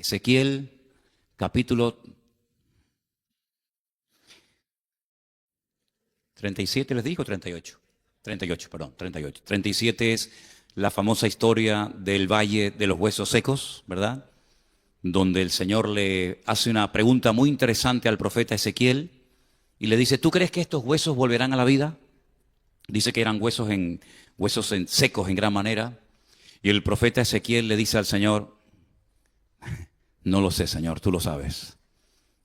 Ezequiel, capítulo 37, les digo, 38. 38, perdón, 38. 37 es la famosa historia del Valle de los Huesos Secos, ¿verdad? Donde el Señor le hace una pregunta muy interesante al profeta Ezequiel y le dice, ¿tú crees que estos huesos volverán a la vida? Dice que eran huesos secos en gran manera. Y el profeta Ezequiel le dice al Señor, no lo sé, Señor, tú lo sabes.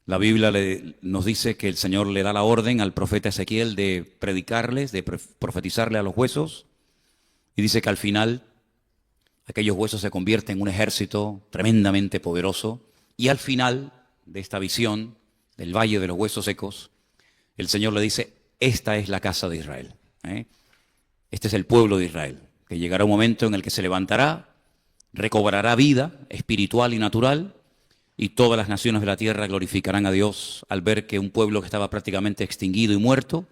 La Biblia nos dice que el Señor le da la orden al profeta Ezequiel de predicarles, de profetizarle a los huesos. Y dice que al final aquellos huesos se convierten en un ejército tremendamente poderoso. Y al final de esta visión del Valle de los Huesos Secos, el Señor le dice, esta es la casa de Israel. Este es el pueblo de Israel, que llegará un momento en el que se levantará, recobrará vida espiritual y natural, y todas las naciones de la tierra glorificarán a Dios al ver que un pueblo que estaba prácticamente extinguido y muerto,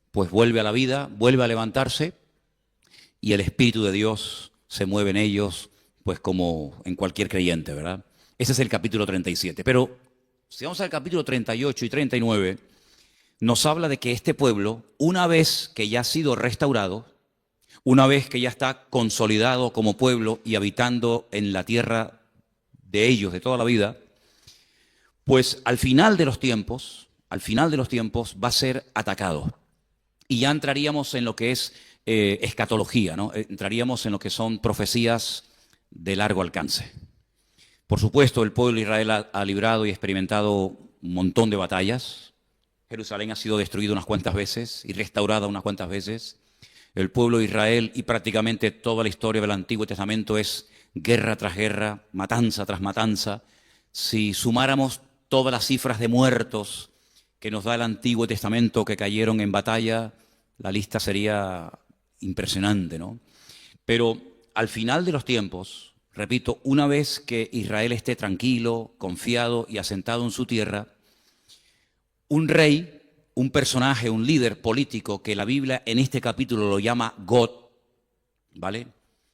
pues vuelve a la vida, vuelve a levantarse, y el Espíritu de Dios se mueve en ellos, pues como en cualquier creyente, ¿verdad? Ese es el capítulo 37. Pero si vamos al capítulo 38 y 39, nos habla de que este pueblo, una vez que ya ha sido restaurado, una vez que ya está consolidado como pueblo y habitando en la tierra de ellos de toda la vida, pues al final de los tiempos va a ser atacado. Y ya entraríamos en lo que es escatología, ¿no? Entraríamos en lo que son profecías de largo alcance. Por supuesto, el pueblo de Israel ha librado y experimentado un montón de batallas. Jerusalén ha sido destruida unas cuantas veces y restaurada unas cuantas veces. El pueblo de Israel y prácticamente toda la historia del Antiguo Testamento es guerra tras guerra, matanza tras matanza. Si sumáramos todas las cifras de muertos que nos da el Antiguo Testamento que cayeron en batalla, la lista sería impresionante, ¿no? Pero al final de los tiempos, repito, una vez que Israel esté tranquilo, confiado y asentado en su tierra, un rey, un personaje, un líder político que la Biblia en este capítulo lo llama God, ¿vale?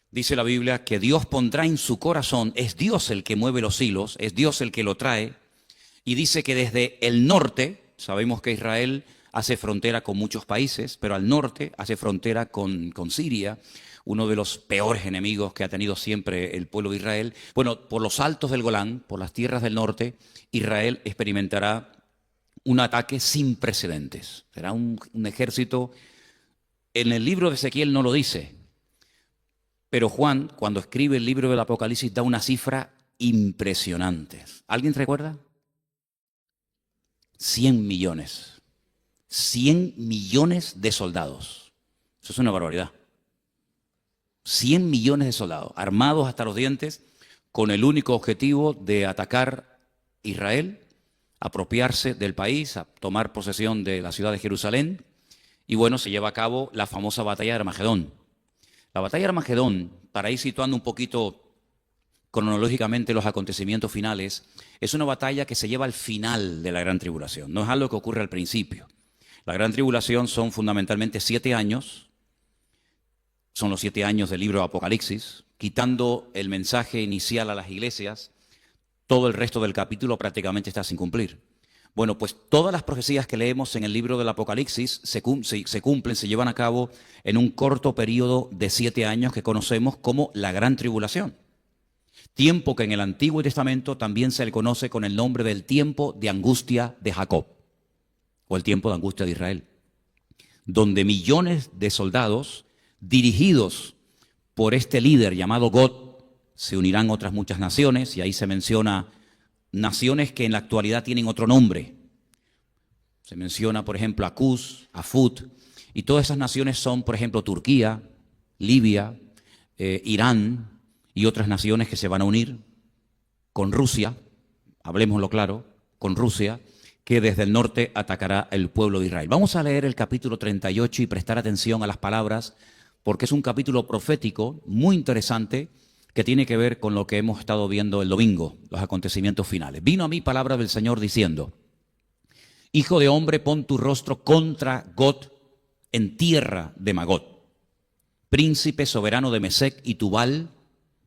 Dice la Biblia que Dios pondrá en su corazón, es Dios el que mueve los hilos, es Dios el que lo trae, y dice que desde el norte, sabemos que Israel hace frontera con muchos países, pero al norte hace frontera con Siria, uno de los peores enemigos que ha tenido siempre el pueblo de Israel. Bueno, por los altos del Golán, por las tierras del norte, Israel experimentará un ataque sin precedentes. Será un ejército. En el libro de Ezequiel no lo dice, pero Juan, cuando escribe el libro del Apocalipsis, da una cifra impresionante. ¿Alguien recuerda? 100 millones. 100 millones de soldados. Eso es una barbaridad. 100 millones de soldados, armados hasta los dientes, con el único objetivo de atacar Israel, apropiarse del país, a tomar posesión de la ciudad de Jerusalén. Y bueno, se lleva a cabo la famosa batalla de Armagedón. La batalla de Armagedón, para ir situando un poquito cronológicamente los acontecimientos finales, es una batalla que se lleva al final de la Gran Tribulación. No es algo que ocurre al principio. La Gran Tribulación son fundamentalmente 7 años, son los 7 años del libro de Apocalipsis, quitando el mensaje inicial a las iglesias, todo el resto del capítulo prácticamente está sin cumplir. Bueno, pues todas las profecías que leemos en el libro del Apocalipsis se cumplen, se llevan a cabo en un corto periodo de 7 años que conocemos como la Gran Tribulación. Tiempo que en el Antiguo Testamento también se le conoce con el nombre del tiempo de angustia de Jacob, o el tiempo de angustia de Israel, donde millones de soldados dirigidos por este líder llamado God, se unirán otras muchas naciones, y ahí se menciona naciones que en la actualidad tienen otro nombre. Se menciona, por ejemplo, a Cus, a Fut, y todas esas naciones son, por ejemplo, Turquía, Libia, Irán y otras naciones que se van a unir con Rusia, hablemoslo claro, con Rusia, que desde el norte atacará el pueblo de Israel. Vamos a leer el capítulo 38 y prestar atención a las palabras, porque es un capítulo profético muy interesante que tiene que ver con lo que hemos estado viendo el domingo, los acontecimientos finales. Vino a mí palabra del Señor diciendo: Hijo de hombre, pon tu rostro contra Gog en tierra de Magog, príncipe soberano de Mesec y Tubal,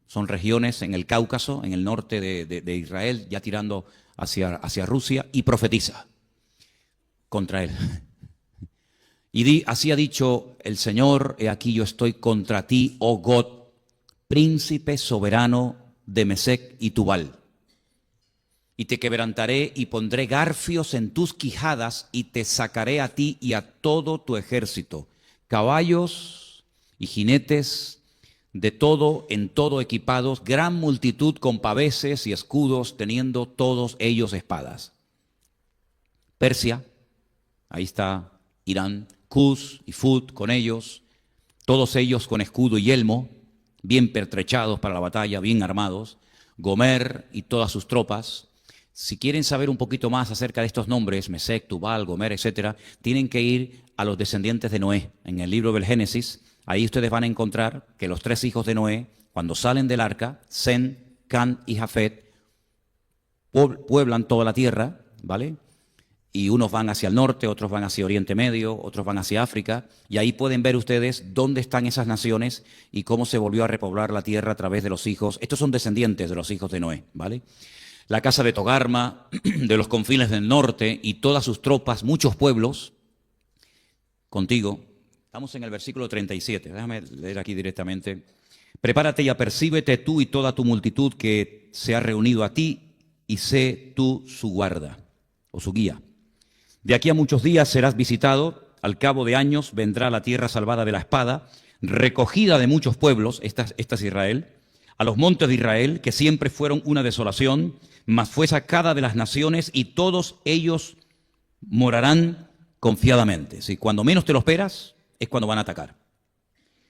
son regiones en el Cáucaso, en el norte de Israel, ya tirando hacia Rusia, y profetiza contra él. Y así ha dicho el Señor: he aquí yo estoy contra ti, oh Gog, príncipe soberano de Mesec y Tubal. Y te quebrantaré y pondré garfios en tus quijadas y te sacaré a ti y a todo tu ejército, caballos y jinetes, de todo en todo equipados, gran multitud con paveses y escudos, teniendo todos ellos espadas. Persia, ahí está Irán, Cus y Fut con ellos, todos ellos con escudo y yelmo, bien pertrechados para la batalla, bien armados. Gomer y todas sus tropas. Si quieren saber un poquito más acerca de estos nombres, Mesec, Tubal, Gomer, etcétera, tienen que ir a los descendientes de Noé. En el libro del Génesis, ahí ustedes van a encontrar que los 3 hijos de Noé, cuando salen del arca, Sem, Cam y Jafet, pueblan toda la tierra, ¿vale? Y unos van hacia el norte, otros van hacia Oriente Medio, otros van hacia África, y ahí pueden ver ustedes dónde están esas naciones y cómo se volvió a repoblar la tierra a través de los hijos. Estos son descendientes de los hijos de Noé, ¿vale? La casa de Togarma, de los confines del norte, y todas sus tropas, muchos pueblos, contigo. Estamos en el versículo 37, déjame leer aquí directamente. Prepárate y apercíbete tú y toda tu multitud que se ha reunido a ti, y sé tú su guarda, o su guía. De aquí a muchos días serás visitado, al cabo de años vendrá la tierra salvada de la espada, recogida de muchos pueblos, esta es Israel, a los montes de Israel, que siempre fueron una desolación, mas fue sacada de las naciones y todos ellos morarán confiadamente. ¿Sí? Cuando menos te lo esperas es cuando van a atacar.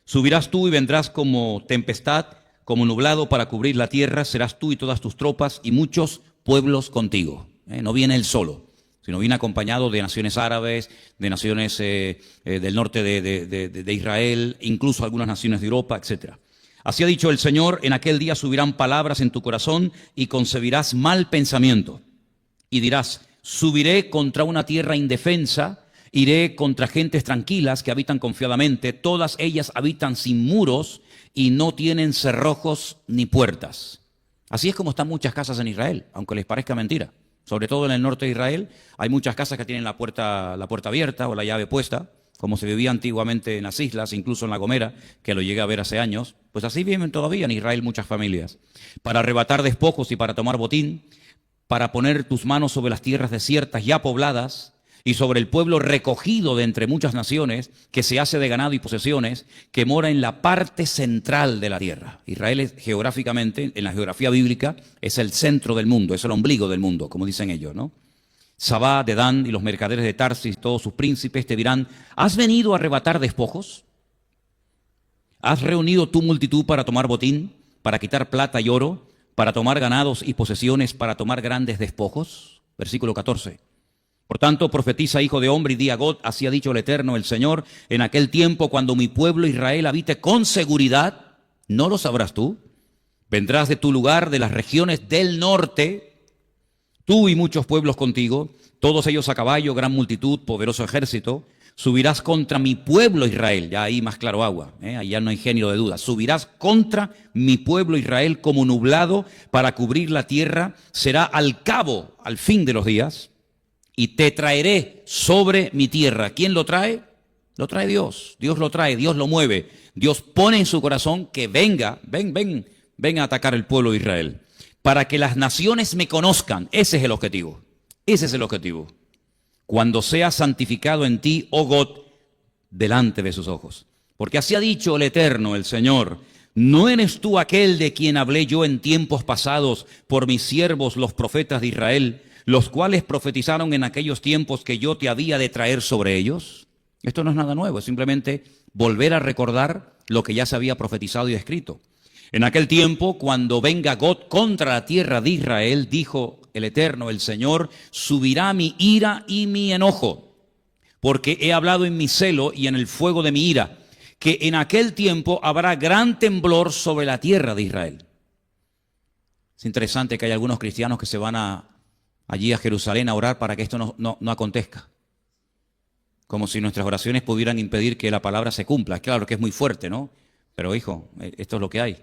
Subirás tú y vendrás como tempestad, como nublado para cubrir la tierra, serás tú y todas tus tropas y muchos pueblos contigo. No viene él solo, sino viene acompañado de naciones árabes, de naciones del norte de Israel, incluso algunas naciones de Europa, etcétera. Así ha dicho el Señor: en aquel día subirán palabras en tu corazón y concebirás mal pensamiento. Y dirás: subiré contra una tierra indefensa, iré contra gentes tranquilas que habitan confiadamente, todas ellas habitan sin muros y no tienen cerrojos ni puertas. Así es como están muchas casas en Israel, aunque les parezca mentira. Sobre todo en el norte de Israel hay muchas casas que tienen la puerta abierta o la llave puesta, como se vivía antiguamente en las islas, incluso en La Gomera, que lo llegué a ver hace años. Pues así viven todavía en Israel muchas familias. Para arrebatar despojos y para tomar botín, para poner tus manos sobre las tierras desiertas ya pobladas y sobre el pueblo recogido de entre muchas naciones, que se hace de ganado y posesiones, que mora en la parte central de la tierra. Israel es, geográficamente, en la geografía bíblica, es el centro del mundo, es el ombligo del mundo, como dicen ellos, ¿no? Sabá, Dedán y los mercaderes de Tarsis, todos sus príncipes, te dirán: ¿has venido a arrebatar despojos? ¿Has reunido tu multitud para tomar botín, para quitar plata y oro, para tomar ganados y posesiones, para tomar grandes despojos? Versículo 14. Por tanto, profetiza, hijo de hombre, y di a Gog: así ha dicho el Eterno, el Señor, en aquel tiempo cuando mi pueblo Israel habite con seguridad, ¿no lo sabrás tú? Vendrás de tu lugar, de las regiones del norte, tú y muchos pueblos contigo, todos ellos a caballo, gran multitud, poderoso ejército. Subirás contra mi pueblo Israel, ya ahí más claro agua, ahí ya no hay género de duda. Subirás contra mi pueblo Israel como nublado para cubrir la tierra, será al cabo, al fin de los días, y te traeré sobre mi tierra. ¿Quién lo trae? Lo trae Dios. Dios lo trae, Dios lo mueve. Dios pone en su corazón que ven a atacar el pueblo de Israel. Para que las naciones me conozcan. Ese es el objetivo. Ese es el objetivo. Cuando sea santificado en ti, oh Gog, delante de sus ojos. Porque así ha dicho el Eterno, el Señor: ¿no eres tú aquel de quien hablé yo en tiempos pasados por mis siervos los profetas de Israel, los cuales profetizaron en aquellos tiempos que yo te había de traer sobre ellos? Esto no es nada nuevo, es simplemente volver a recordar lo que ya se había profetizado y escrito. En aquel tiempo, cuando venga Gog contra la tierra de Israel, dijo el Eterno, el Señor, subirá mi ira y mi enojo, porque he hablado en mi celo y en el fuego de mi ira, que en aquel tiempo habrá gran temblor sobre la tierra de Israel. Es interesante que hay algunos cristianos que se van allí a Jerusalén a orar para que esto no acontezca. Como si nuestras oraciones pudieran impedir que la palabra se cumpla. Claro que es muy fuerte, ¿no? Pero hijo, esto es lo que hay.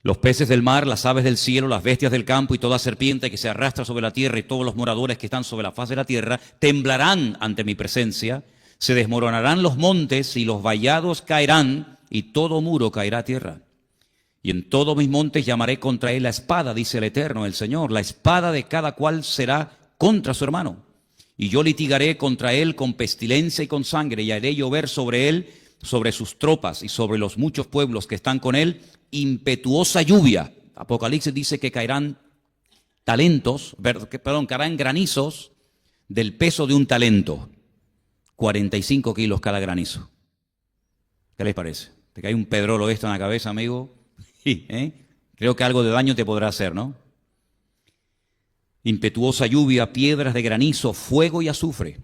Los peces del mar, las aves del cielo, las bestias del campo y toda serpiente que se arrastra sobre la tierra y todos los moradores que están sobre la faz de la tierra temblarán ante mi presencia, se desmoronarán los montes y los vallados caerán y todo muro caerá a tierra. Y en todos mis montes llamaré contra él la espada, dice el Eterno, el Señor. La espada de cada cual será contra su hermano. Y yo litigaré contra él con pestilencia y con sangre, y haré llover sobre él, sobre sus tropas y sobre los muchos pueblos que están con él, impetuosa lluvia. Apocalipsis dice que caerán caerán granizos del peso de un talento. 45 kilos cada granizo. ¿Qué les parece? ¿Te cae un pedrolo esto en la cabeza, amigo? Sí, creo que algo de daño te podrá hacer, ¿no? Impetuosa lluvia, piedras de granizo, fuego y azufre.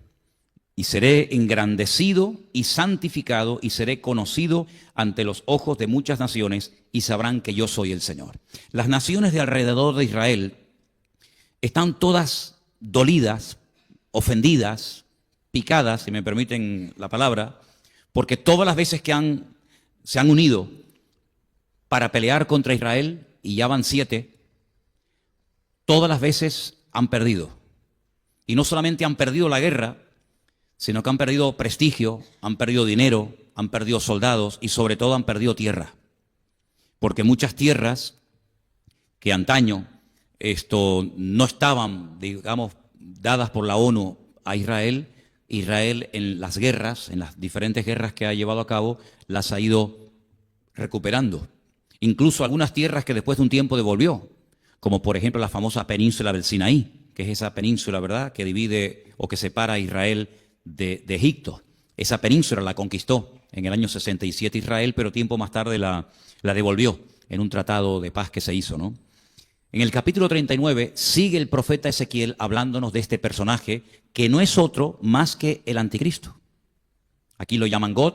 Y seré engrandecido y santificado y seré conocido ante los ojos de muchas naciones y sabrán que yo soy el Señor. Las naciones de alrededor de Israel están todas dolidas, ofendidas, picadas, si me permiten la palabra, porque todas las veces que se han unido para pelear contra Israel, y ya van 7, todas las veces han perdido. Y no solamente han perdido la guerra, sino que han perdido prestigio, han perdido dinero, han perdido soldados y sobre todo han perdido tierra. Porque muchas tierras que antaño no estaban, digamos, dadas por la ONU a Israel, Israel en las guerras, en las diferentes guerras que ha llevado a cabo, las ha ido recuperando. Incluso algunas tierras que después de un tiempo devolvió, como por ejemplo la famosa península del Sinaí, que es esa península, ¿verdad?, que divide o que separa a Israel de Egipto. Esa península la conquistó en el año 67 Israel, pero tiempo más tarde la devolvió en un tratado de paz que se hizo, ¿no? En el capítulo 39 sigue el profeta Ezequiel hablándonos de este personaje que no es otro más que el anticristo. Aquí lo llaman God,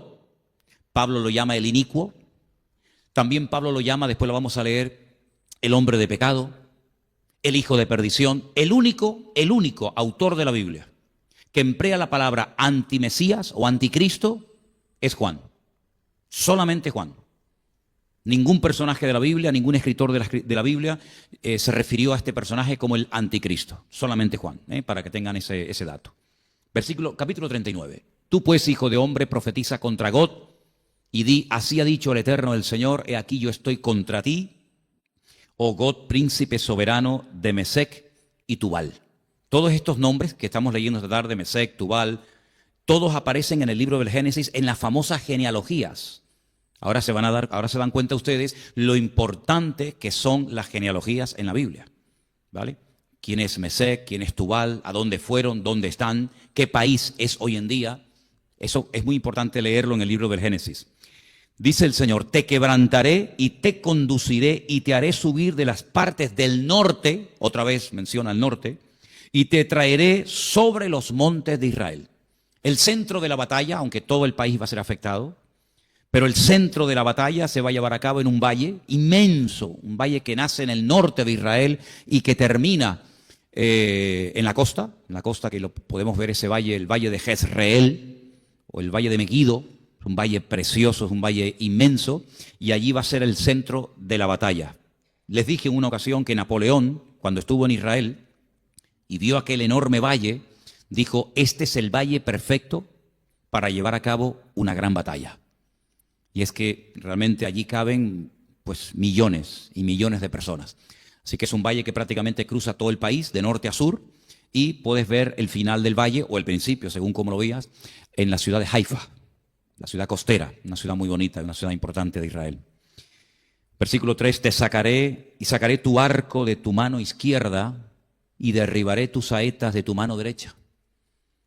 Pablo lo llama el inicuo, también Pablo lo llama, después lo vamos a leer, el hombre de pecado, el hijo de perdición, el único autor de la Biblia que emplea la palabra antimesías o anticristo es Juan. Solamente Juan. Ningún personaje de la Biblia, ningún escritor de la Biblia se refirió a este personaje como el anticristo. Solamente Juan, para que tengan ese dato. Capítulo 39. Tú pues, hijo de hombre, profetiza contra God y di, así ha dicho el Eterno el Señor, he aquí yo estoy contra ti, oh God, príncipe soberano de Mesec y Tubal. Todos estos nombres que estamos leyendo esta tarde, Mesec, Tubal, todos aparecen en el libro del Génesis en las famosas genealogías. Ahora se dan cuenta ustedes lo importante que son las genealogías en la Biblia, ¿vale? ¿Quién es Mesec? ¿Quién es Tubal? ¿A dónde fueron? ¿Dónde están? ¿Qué país es hoy en día? Eso es muy importante leerlo en el libro del Génesis. Dice el Señor, te quebrantaré y te conduciré y te haré subir de las partes del norte, otra vez menciona el norte, y te traeré sobre los montes de Israel. El centro de la batalla, aunque todo el país va a ser afectado, pero el centro de la batalla se va a llevar a cabo en un valle inmenso, un valle que nace en el norte de Israel y que termina en la costa que lo podemos ver ese valle, el valle de Jezreel o el valle de Megiddo, es un valle precioso, es un valle inmenso y allí va a ser el centro de la batalla. Les dije en una ocasión que Napoleón, cuando estuvo en Israel y vio aquel enorme valle, dijo, este es el valle perfecto para llevar a cabo una gran batalla. Y es que realmente allí caben pues millones y millones de personas. Así que es un valle que prácticamente cruza todo el país, de norte a sur, y puedes ver el final del valle, o el principio, según como lo veas, en la ciudad de Haifa, la ciudad costera, una ciudad muy bonita, una ciudad importante de Israel. Versículo 3, te sacaré y sacaré tu arco de tu mano izquierda y derribaré tus saetas de tu mano derecha.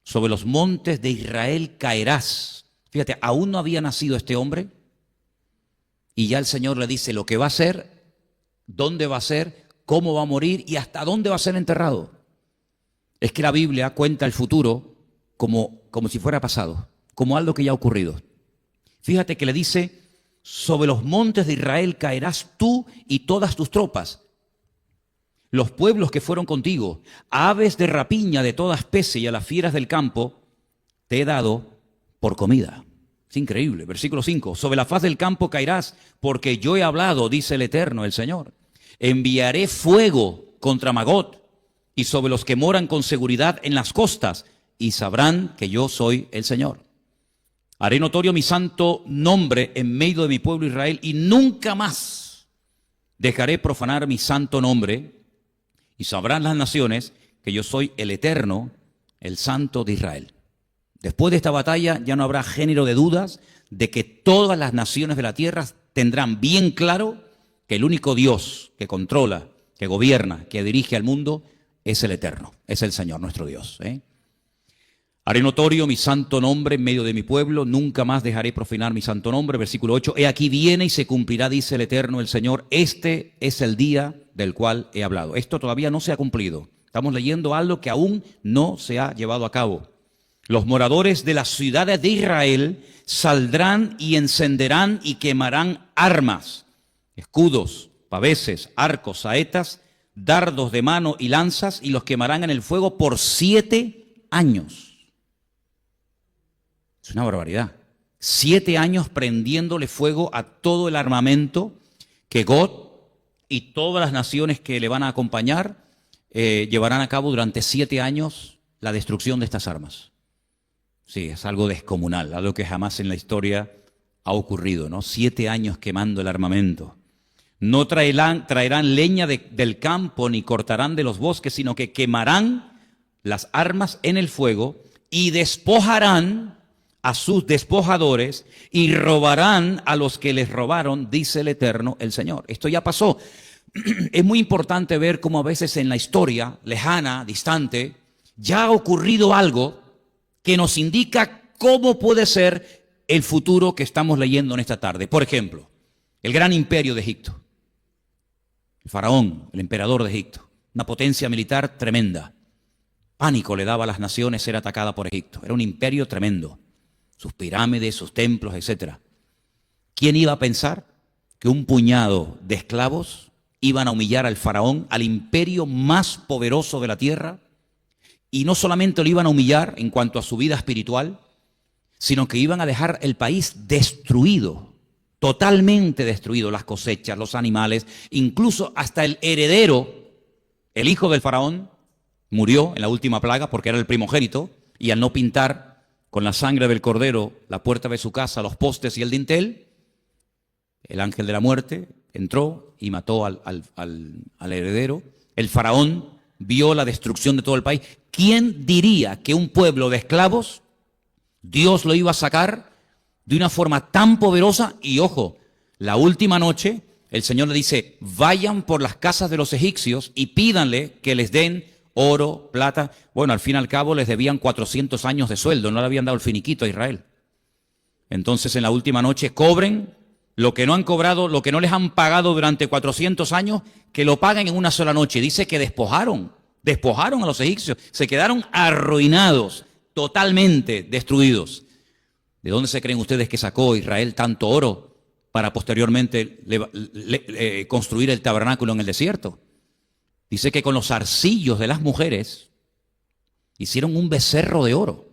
Sobre los montes de Israel caerás. Fíjate, aún no había nacido este hombre, y ya el Señor le dice lo que va a hacer, dónde va a ser, cómo va a morir y hasta dónde va a ser enterrado. Es que la Biblia cuenta el futuro como si fuera pasado, como algo que ya ha ocurrido. Fíjate que le dice, sobre los montes de Israel caerás tú y todas tus tropas, los pueblos que fueron contigo, a aves de rapiña de toda especie y a las fieras del campo, te he dado por comida. Es increíble. Versículo 5. Sobre la faz del campo caerás, porque yo he hablado, dice el Eterno, el Señor. Enviaré fuego contra Magot y sobre los que moran con seguridad en las costas, y sabrán que yo soy el Señor. Haré notorio mi santo nombre en medio de mi pueblo Israel, y nunca más dejaré profanar mi santo nombre, y sabrán las naciones que yo soy el Eterno, el Santo de Israel. Después de esta batalla ya no habrá género de dudas de que todas las naciones de la tierra tendrán bien claro que el único Dios que controla, que gobierna, que dirige al mundo es el Eterno, es el Señor nuestro Dios. Haré notorio mi santo nombre en medio de mi pueblo, nunca más dejaré profanar mi santo nombre. Versículo 8, he aquí viene y se cumplirá, dice el Eterno, el Señor, este es el día del cual he hablado. Esto todavía no se ha cumplido. Estamos leyendo algo que aún no se ha llevado a cabo. Los moradores de las ciudades de Israel saldrán y encenderán y quemarán armas, escudos, paveses, arcos, saetas, dardos de mano y lanzas, y los quemarán en el fuego por 7 años. Es una barbaridad. 7 años prendiéndole fuego a todo el armamento que Gog y todas las naciones que le van a acompañar llevarán a cabo durante 7 años la destrucción de estas armas. Sí, es algo descomunal, algo que jamás en la historia ha ocurrido, ¿no? 7 años quemando el armamento. No traerán leña del campo ni cortarán de los bosques, sino que quemarán las armas en el fuego y despojarán a sus despojadores y robarán a los que les robaron, dice el Eterno, el Señor. Esto ya pasó. Es muy importante ver cómo a veces en la historia lejana, distante, ya ha ocurrido algo que nos indica cómo puede ser el futuro que estamos leyendo en esta tarde. Por ejemplo, el gran imperio de Egipto. El faraón, el emperador de Egipto. Una potencia militar tremenda. Pánico le daba a las naciones ser atacada por Egipto. Era un imperio tremendo. Sus pirámides, sus templos, etc. ¿Quién iba a pensar que un puñado de esclavos iban a humillar al faraón, al imperio más poderoso de la tierra? Y no solamente lo iban a humillar en cuanto a su vida espiritual, sino que iban a dejar el país destruido, totalmente destruido, las cosechas, los animales, incluso hasta el heredero, el hijo del faraón, murió en la última plaga porque era el primogénito, y al no pintar con la sangre del cordero la puerta de su casa, los postes y el dintel, el ángel de la muerte entró y mató al heredero. El faraón vio la destrucción de todo el país. ¿Quién diría que un pueblo de esclavos Dios lo iba a sacar de una forma tan poderosa? Y ojo, la última noche el Señor le dice, vayan por las casas de los egipcios y pídanle que les den oro, plata. Bueno, al fin y al cabo les debían 400 años de sueldo, no le habían dado el finiquito a Israel. Entonces en la última noche cobren lo que no han cobrado, lo que no les han pagado durante 400 años, que lo paguen en una sola noche. Dice que despojaron a los egipcios, se quedaron arruinados, totalmente destruidos. ¿De dónde se creen ustedes que sacó Israel tanto oro para posteriormente construir el tabernáculo en el desierto? Dice que con los arcillos de las mujeres hicieron un becerro de oro.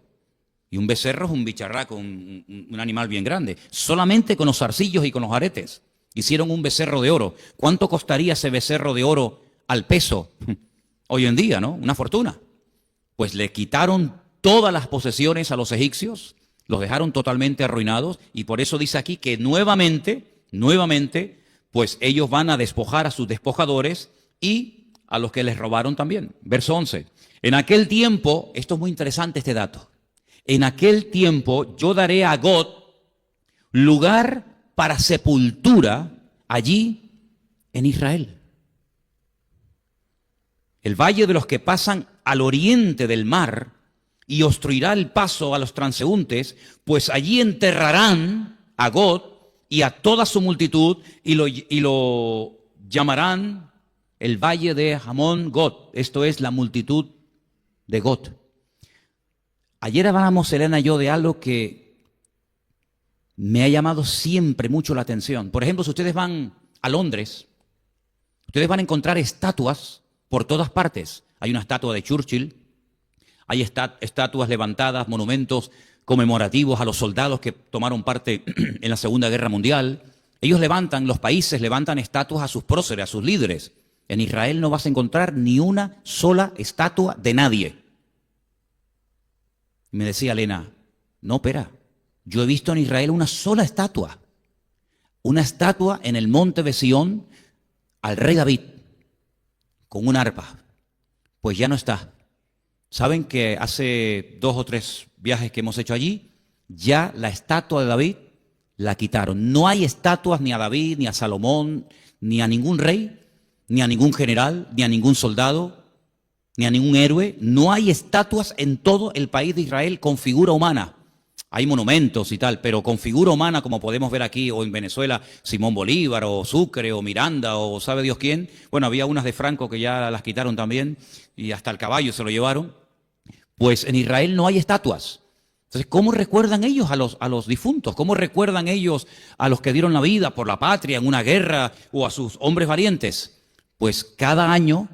Y un becerro es un bicharraco, un animal bien grande. Solamente con los arcillos y con los aretes hicieron un becerro de oro. ¿Cuánto costaría ese becerro de oro al peso? Hoy en día, ¿no? Una fortuna. Pues le quitaron todas las posesiones a los egipcios, los dejaron totalmente arruinados, y por eso dice aquí que nuevamente, pues ellos van a despojar a sus despojadores y a los que les robaron también. Verso 11. En aquel tiempo, esto es muy interesante este dato, en aquel tiempo yo daré a Gog lugar para sepultura allí en Israel. El valle de los que pasan al oriente del mar, y obstruirá el paso a los transeúntes, pues allí enterrarán a Gog y a toda su multitud, y lo llamarán el valle de Hamón Gog. Esto es la multitud de Gog. Ayer hablábamos, Elena y yo, de algo que me ha llamado siempre mucho la atención. Por ejemplo, si ustedes van a Londres, ustedes van a encontrar estatuas por todas partes. Hay una estatua de Churchill, hay estatuas levantadas, monumentos conmemorativos a los soldados que tomaron parte en la Segunda Guerra Mundial. Ellos los países levantan estatuas a sus próceres, a sus líderes. En Israel no vas a encontrar ni una sola estatua de nadie. Y me decía Elena, no, espera, yo he visto en Israel una sola estatua. Una estatua en el monte de Sión al rey David, con un arpa. Pues ya no está. ¿Saben que hace 2 o 3 viajes que hemos hecho allí, ya la estatua de David la quitaron? No hay estatuas ni a David, ni a Salomón, ni a ningún rey, ni a ningún general, ni a ningún soldado, ni a ningún héroe. No hay estatuas en todo el país de Israel con figura humana. Hay monumentos y tal, pero con figura humana, como podemos ver aquí o en Venezuela, Simón Bolívar o Sucre o Miranda o sabe Dios quién. Bueno, había unas de Franco que ya las quitaron también y hasta el caballo se lo llevaron. Pues en Israel no hay estatuas. Entonces, ¿cómo recuerdan ellos a los difuntos? ¿Cómo recuerdan ellos a los que dieron la vida por la patria en una guerra o a sus hombres valientes? Pues cada año,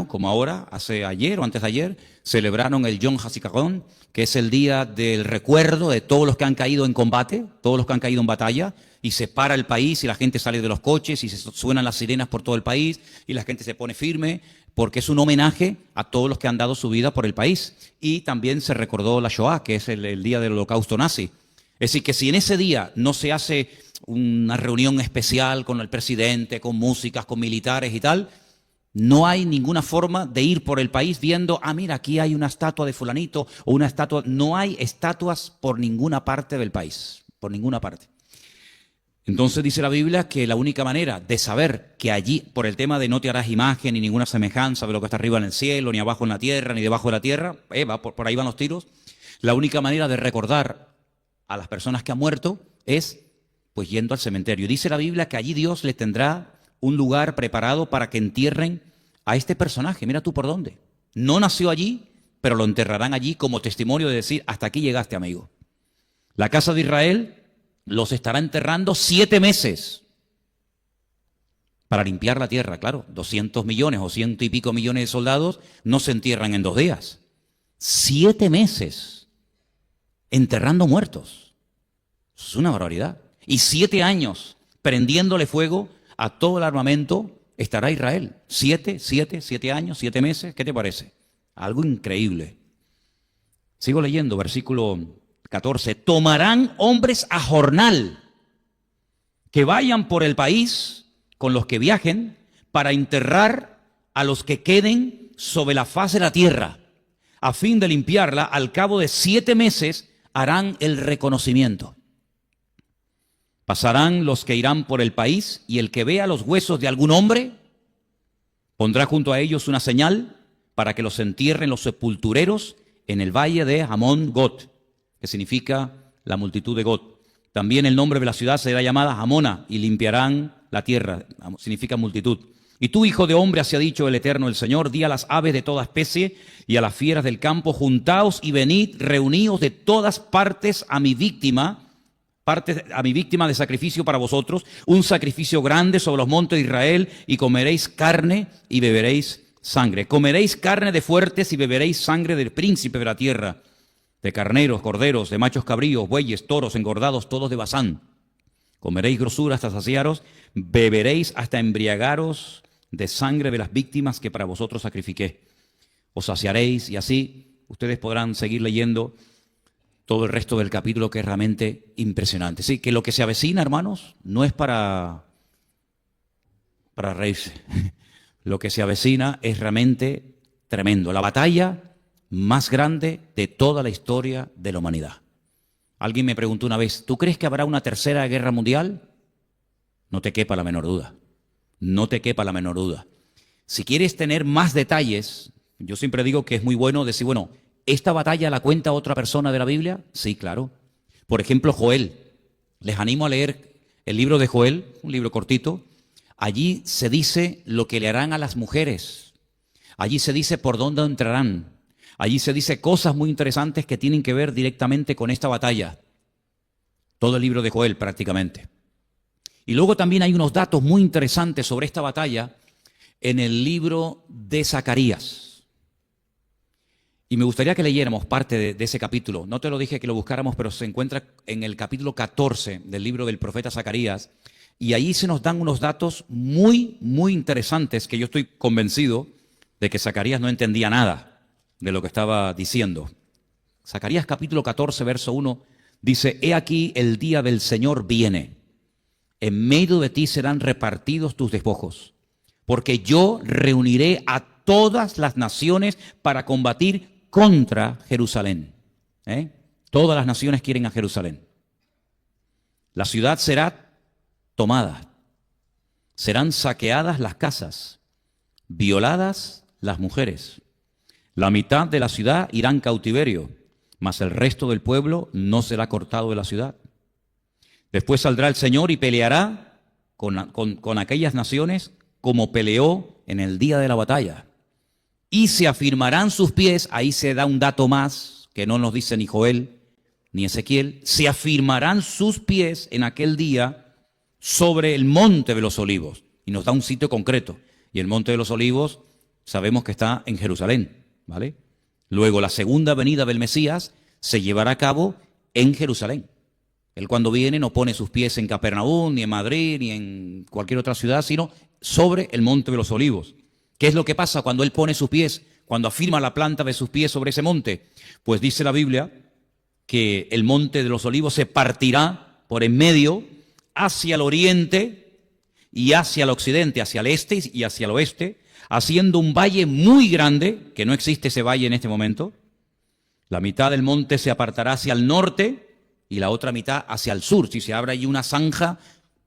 como ahora, ayer o antes de ayer, celebraron el Yom HaZikaron, que es el día del recuerdo de todos los que han caído en combate, todos los que han caído en batalla, y se para el país y la gente sale de los coches y se suenan las sirenas por todo el país y la gente se pone firme, porque es un homenaje a todos los que han dado su vida por el país. Y también se recordó la Shoah, que es el día del holocausto nazi. Es decir, que si en ese día no se hace una reunión especial con el presidente, con músicas, con militares y tal, no hay ninguna forma de ir por el país viendo, mira, aquí hay una estatua de fulanito o una estatua. No hay estatuas por ninguna parte del país, por ninguna parte. Entonces dice la Biblia que la única manera de saber que allí, por el tema de no te harás imagen ni ninguna semejanza de lo que está arriba en el cielo, ni abajo en la tierra, ni debajo de la tierra, por ahí van los tiros, la única manera de recordar a las personas que han muerto es pues yendo al cementerio. Dice la Biblia que allí Dios les tendrá un lugar preparado para que entierren a este personaje. Mira tú por dónde. No nació allí, pero lo enterrarán allí como testimonio de decir, hasta aquí llegaste, amigo. La casa de Israel los estará enterrando 7 meses para limpiar la tierra. Claro, 200 millones o 100 y pico millones de soldados no se entierran en 2 días. 7 meses enterrando muertos. Eso es una barbaridad. Y 7 años prendiéndole fuego a todo el armamento estará Israel. 7 años, 7 meses. ¿Qué te parece? Algo increíble. Sigo leyendo, versículo 14. Tomarán hombres a jornal que vayan por el país con los que viajen para enterrar a los que queden sobre la faz de la tierra. A fin de limpiarla, al cabo de 7 meses harán el reconocimiento. Pasarán los que irán por el país, y el que vea los huesos de algún hombre pondrá junto a ellos una señal para que los entierren los sepultureros en el valle de Hamón Got, que significa la multitud de Got. También el nombre de la ciudad será llamada Hamona, y limpiarán la tierra, significa multitud. Y tú, hijo de hombre, así ha dicho el Eterno, el Señor, di a las aves de toda especie y a las fieras del campo, juntaos y venid, reuníos de todas partes a mi víctima de sacrificio para vosotros, un sacrificio grande sobre los montes de Israel, y comeréis carne y beberéis sangre. Comeréis carne de fuertes y beberéis sangre del príncipe de la tierra, de carneros, corderos, de machos cabríos, bueyes, toros, engordados, todos de Basán. Comeréis grosura hasta saciaros, beberéis hasta embriagaros de sangre de las víctimas que para vosotros sacrifiqué. Os saciaréis, y así ustedes podrán seguir leyendo todo el resto del capítulo, que es realmente impresionante. Sí, que lo que se avecina, hermanos, no es para reírse. Lo que se avecina es realmente tremendo. La batalla más grande de toda la historia de la humanidad. Alguien me preguntó una vez, ¿tú crees que habrá una tercera guerra mundial? No te quepa la menor duda. No te quepa la menor duda. Si quieres tener más detalles, yo siempre digo que es muy bueno decir, bueno, ¿esta batalla la cuenta otra persona de la Biblia? Sí, claro. Por ejemplo, Joel. Les animo a leer el libro de Joel, un libro cortito. Allí se dice lo que le harán a las mujeres. Allí se dice por dónde entrarán. Allí se dice cosas muy interesantes que tienen que ver directamente con esta batalla. Todo el libro de Joel prácticamente. Y luego también hay unos datos muy interesantes sobre esta batalla en el libro de Zacarías. Y me gustaría que leyéramos parte de ese capítulo. No te lo dije que lo buscáramos, pero se encuentra en el capítulo 14 del libro del profeta Zacarías. Y ahí se nos dan unos datos muy, muy interesantes que yo estoy convencido de que Zacarías no entendía nada de lo que estaba diciendo. Zacarías capítulo 14, verso 1, dice: He aquí el día del Señor viene. En medio de ti serán repartidos tus despojos, porque yo reuniré a todas las naciones para combatir contra Jerusalén. Todas las naciones quieren a Jerusalén. La ciudad será tomada, serán saqueadas las casas, violadas las mujeres. La mitad de la ciudad irá en cautiverio, mas el resto del pueblo no será cortado de la ciudad. Después saldrá el Señor y peleará con aquellas naciones como peleó en el día de la batalla. Y se afirmarán sus pies, ahí se da un dato más que no nos dice ni Joel ni Ezequiel, se afirmarán sus pies en aquel día sobre el monte de los olivos. Y nos da un sitio concreto. Y el monte de los olivos sabemos que está en Jerusalén, ¿vale? Luego la segunda venida del Mesías se llevará a cabo en Jerusalén. Él cuando viene no pone sus pies en Capernaum, ni en Madrid, ni en cualquier otra ciudad, sino sobre el monte de los olivos. ¿Qué es lo que pasa cuando Él pone sus pies, cuando afirma la planta de sus pies sobre ese monte? Pues dice la Biblia que el monte de los olivos se partirá por en medio hacia el oriente y hacia el occidente, hacia el este y hacia el oeste, haciendo un valle muy grande, que no existe ese valle en este momento. La mitad del monte se apartará hacia el norte y la otra mitad hacia el sur. Si se abre allí una zanja,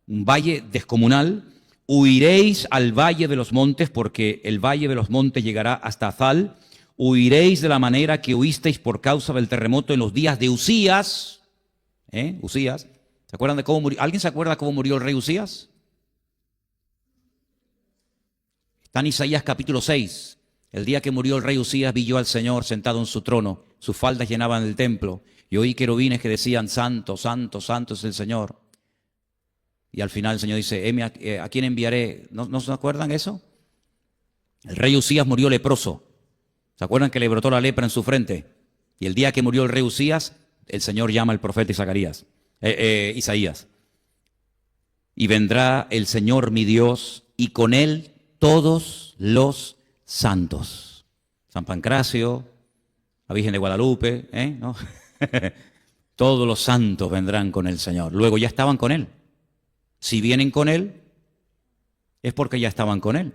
un valle descomunal, huiréis al valle de los montes, porque el valle de los montes llegará hasta Azal. Huiréis de la manera que huisteis por causa del terremoto en los días de Usías. Usías. ¿Se acuerdan de cómo murió? ¿Alguien se acuerda cómo murió el rey Usías? Está en Isaías capítulo 6. El día que murió el rey Usías, vi yo al Señor sentado en su trono. Sus faldas llenaban el templo. Y oí querubines que decían: Santo, santo, santo es el Señor. Y al final el Señor dice: ¿a quién enviaré? ¿No se acuerdan eso? El rey Usías murió leproso. ¿Se acuerdan que le brotó la lepra en su frente? Y el día que murió el rey Usías, el Señor llama al profeta Isaías. Y vendrá el Señor mi Dios, y con él todos los santos. San Pancracio, la Virgen de Guadalupe, ¿no? Todos los santos vendrán con el Señor. Luego ya estaban con Él. Si vienen con Él, es porque ya estaban con Él.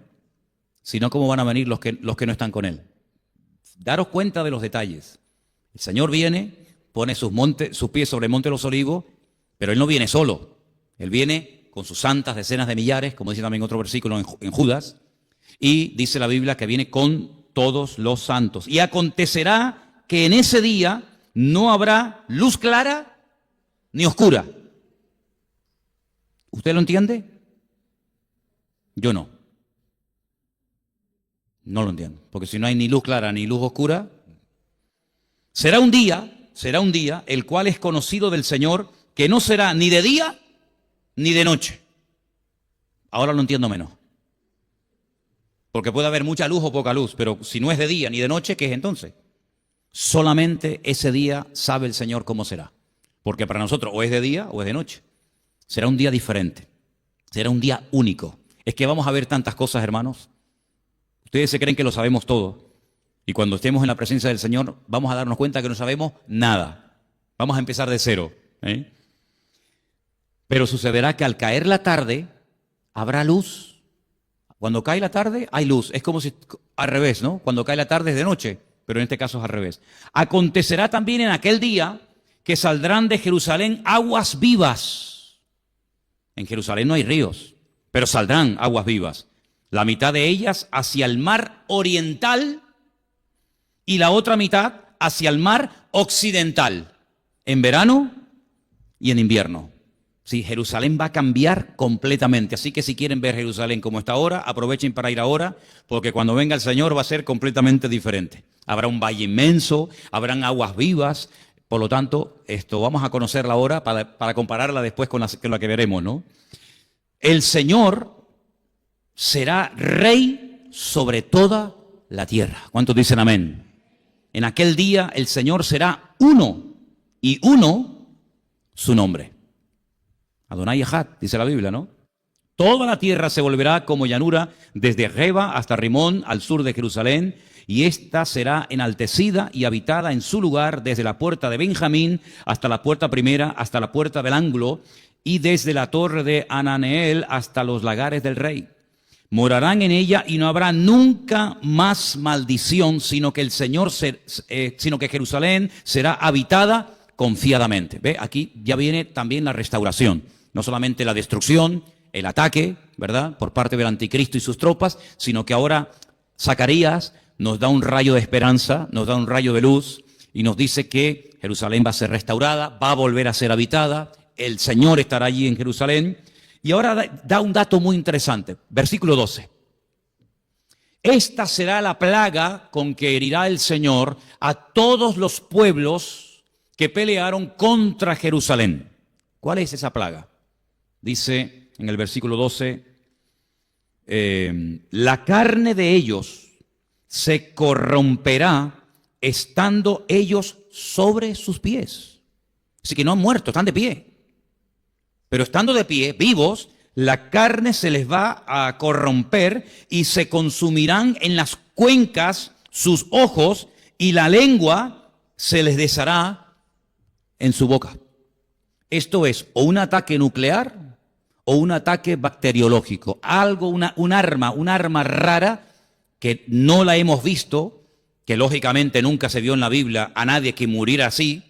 Si no, ¿cómo van a venir los que no están con Él? Daros cuenta de los detalles. El Señor viene, pone sus pies sobre el monte de los olivos, pero Él no viene solo. Él viene con sus santas decenas de millares, como dice también otro versículo en Judas, y dice la Biblia que viene con todos los santos. Y acontecerá que en ese día no habrá luz clara ni oscura. ¿Usted lo entiende? Yo no. No lo entiendo. Porque si no hay ni luz clara ni luz oscura, será un día el cual es conocido del Señor, que no será ni de día ni de noche. Ahora lo entiendo menos. Porque puede haber mucha luz o poca luz, pero si no es de día ni de noche, ¿qué es entonces? Solamente ese día sabe el Señor cómo será. Porque para nosotros o es de día o es de noche. Será un día diferente. Será un día único. Es que vamos a ver tantas cosas, hermanos. Ustedes se creen que lo sabemos todo. Y cuando estemos en la presencia del Señor, vamos a darnos cuenta que no sabemos nada. Vamos a empezar de cero. Pero sucederá que al caer la tarde, habrá luz. Cuando cae la tarde, hay luz. Es como si al revés, ¿no? Cuando cae la tarde es de noche, pero en este caso es al revés. Acontecerá también en aquel día que saldrán de Jerusalén aguas vivas. En Jerusalén no hay ríos, pero saldrán aguas vivas. La mitad de ellas hacia el mar oriental y la otra mitad hacia el mar occidental, en verano y en invierno. Sí, Jerusalén va a cambiar completamente. Así que si quieren ver Jerusalén como está ahora, aprovechen para ir ahora, porque cuando venga el Señor va a ser completamente diferente. Habrá un valle inmenso, habrán aguas vivas. Por lo tanto, vamos a conocerla ahora para compararla después con la que veremos, ¿no? El Señor será rey sobre toda la tierra. ¿Cuántos dicen amén? En aquel día el Señor será uno, y uno su nombre. Adonai Echad, dice la Biblia, ¿no? Toda la tierra se volverá como llanura, desde Geba hasta Rimón, al sur de Jerusalén, y ésta será enaltecida y habitada en su lugar, desde la puerta de Benjamín hasta la puerta primera, hasta la puerta del ángulo, y desde la torre de Ananeel hasta los lagares del rey. Morarán en ella y no habrá nunca más maldición, sino que Jerusalén será habitada confiadamente. ¿Ve? Aquí ya viene también la restauración, no solamente la destrucción, el ataque, ¿verdad?, por parte del anticristo y sus tropas, sino que ahora Zacarías nos da un rayo de esperanza, nos da un rayo de luz y nos dice que Jerusalén va a ser restaurada, va a volver a ser habitada, el Señor estará allí en Jerusalén. Y ahora da un dato muy interesante, versículo 12. Esta será la plaga con que herirá el Señor a todos los pueblos que pelearon contra Jerusalén. ¿Cuál es esa plaga? Dice en el versículo 12, la carne de ellos se corromperá estando ellos sobre sus pies. Así que no han muerto, están de pie. Pero estando de pie, vivos, la carne se les va a corromper y se consumirán en las cuencas sus ojos y la lengua se les deshará en su boca. Esto es o un ataque nuclear o un ataque bacteriológico. Algo, un arma rara que no la hemos visto, que lógicamente nunca se vio en la Biblia a nadie que muriera así.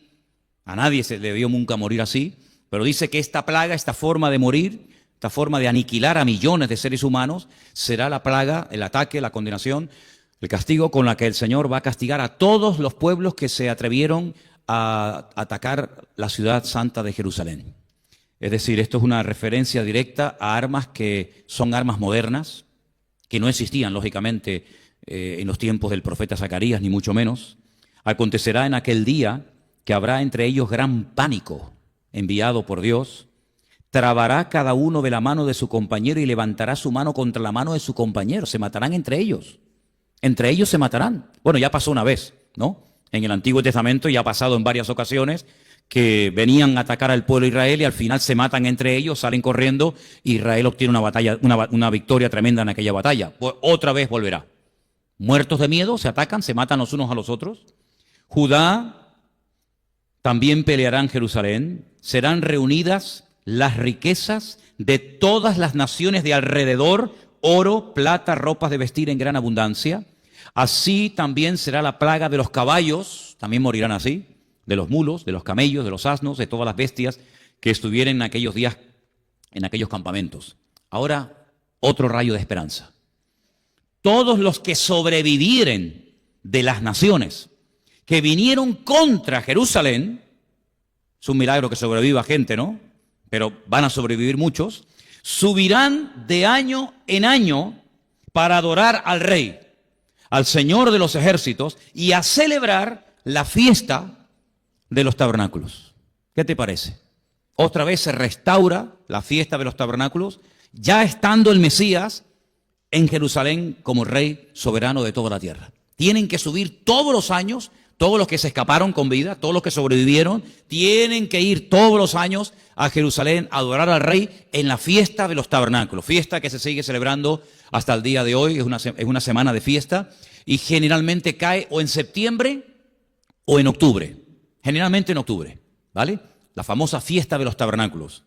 A nadie se le vio nunca morir así. Pero dice que esta plaga, esta forma de morir, esta forma de aniquilar a millones de seres humanos, será la plaga, el ataque, la condenación, el castigo con la que el Señor va a castigar a todos los pueblos que se atrevieron a atacar la ciudad santa de Jerusalén. Es decir, esto es una referencia directa a armas que son armas modernas, que no existían, lógicamente, en los tiempos del profeta Zacarías, ni mucho menos. Acontecerá en aquel día que habrá entre ellos gran pánico, enviado por Dios. Trabará cada uno de la mano de su compañero y levantará su mano contra la mano de su compañero. Se matarán entre ellos. Entre ellos se matarán. Bueno, ya pasó una vez, ¿no? En el Antiguo Testamento ya ha pasado en varias ocasiones que venían a atacar al pueblo de Israel y al final se matan entre ellos, salen corriendo, y Israel obtiene una batalla, una victoria tremenda en aquella batalla. Pues otra vez volverá. Muertos de miedo, se atacan, se matan los unos a los otros. Judá también peleará en Jerusalén, serán reunidas las riquezas de todas las naciones de alrededor, oro, plata, ropas de vestir en gran abundancia. Así también será la plaga de los caballos, también morirán así, de los mulos, de los camellos, de los asnos, de todas las bestias que estuvieran en aquellos días, en aquellos campamentos. Ahora, otro rayo de esperanza. Todos los que sobrevivieren de las naciones que vinieron contra Jerusalén, es un milagro que sobreviva gente, ¿no? Pero van a sobrevivir muchos, subirán de año en año para adorar al Rey, al Señor de los ejércitos, y a celebrar la fiesta de los tabernáculos. ¿Qué te parece? Otra vez se restaura la fiesta de los tabernáculos, ya estando el Mesías en Jerusalén como Rey soberano de toda la tierra. Tienen que subir todos los años. Todos los que se escaparon con vida, todos los que sobrevivieron, tienen que ir todos los años a Jerusalén a adorar al Rey en la fiesta de los tabernáculos. Fiesta que se sigue celebrando hasta el día de hoy, es una semana de fiesta, y generalmente cae o en septiembre o en octubre. Generalmente en octubre, ¿vale? La famosa fiesta de los tabernáculos.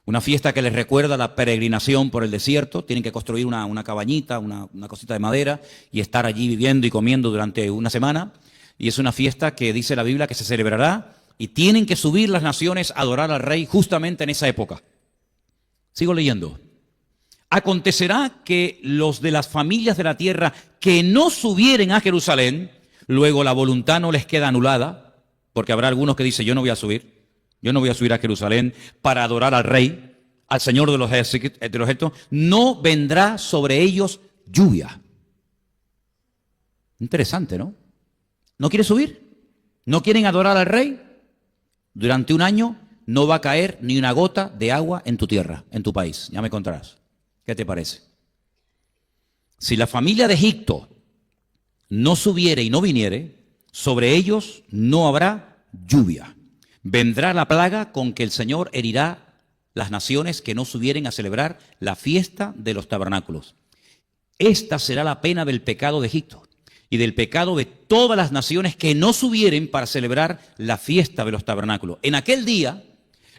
Una fiesta que les recuerda la peregrinación por el desierto. Tienen que construir una cabañita, una cosita de madera, y estar allí viviendo y comiendo durante una semana. Y es una fiesta que dice la Biblia que se celebrará y tienen que subir las naciones a adorar al Rey justamente en esa época. Sigo leyendo. Acontecerá que los de las familias de la tierra que no subieren a Jerusalén, luego la voluntad no les queda anulada, porque habrá algunos que dicen, yo no voy a subir a Jerusalén para adorar al Rey, al Señor de los ejércitos, no vendrá sobre ellos lluvia. Interesante, ¿no? ¿No quiere subir? ¿No quieren adorar al Rey? Durante un año no va a caer ni una gota de agua en tu tierra, en tu país. Ya me contarás. ¿Qué te parece? Si la familia de Egipto no subiere y no viniere, Sobre ellos no habrá lluvia. Vendrá la plaga con que el Señor herirá las naciones que no subieren a celebrar la fiesta de los tabernáculos. Esta será la pena del pecado de Egipto y del pecado de todas las naciones que no subieren para celebrar la fiesta de los tabernáculos. En aquel día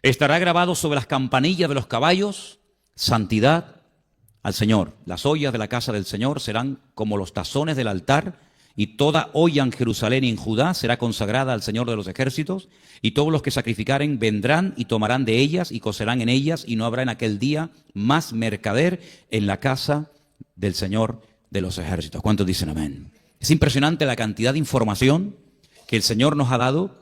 estará grabado sobre las campanillas de los caballos: santidad al Señor. Las ollas de la casa del Señor serán como los tazones del altar, y toda olla en Jerusalén y en Judá será consagrada al Señor de los ejércitos, y todos los que sacrificaren vendrán y tomarán de ellas y cocerán en ellas, y no habrá en aquel día más mercader en la casa del Señor de los ejércitos. ¿Cuántos dicen amén? Es impresionante la cantidad de información que el Señor nos ha dado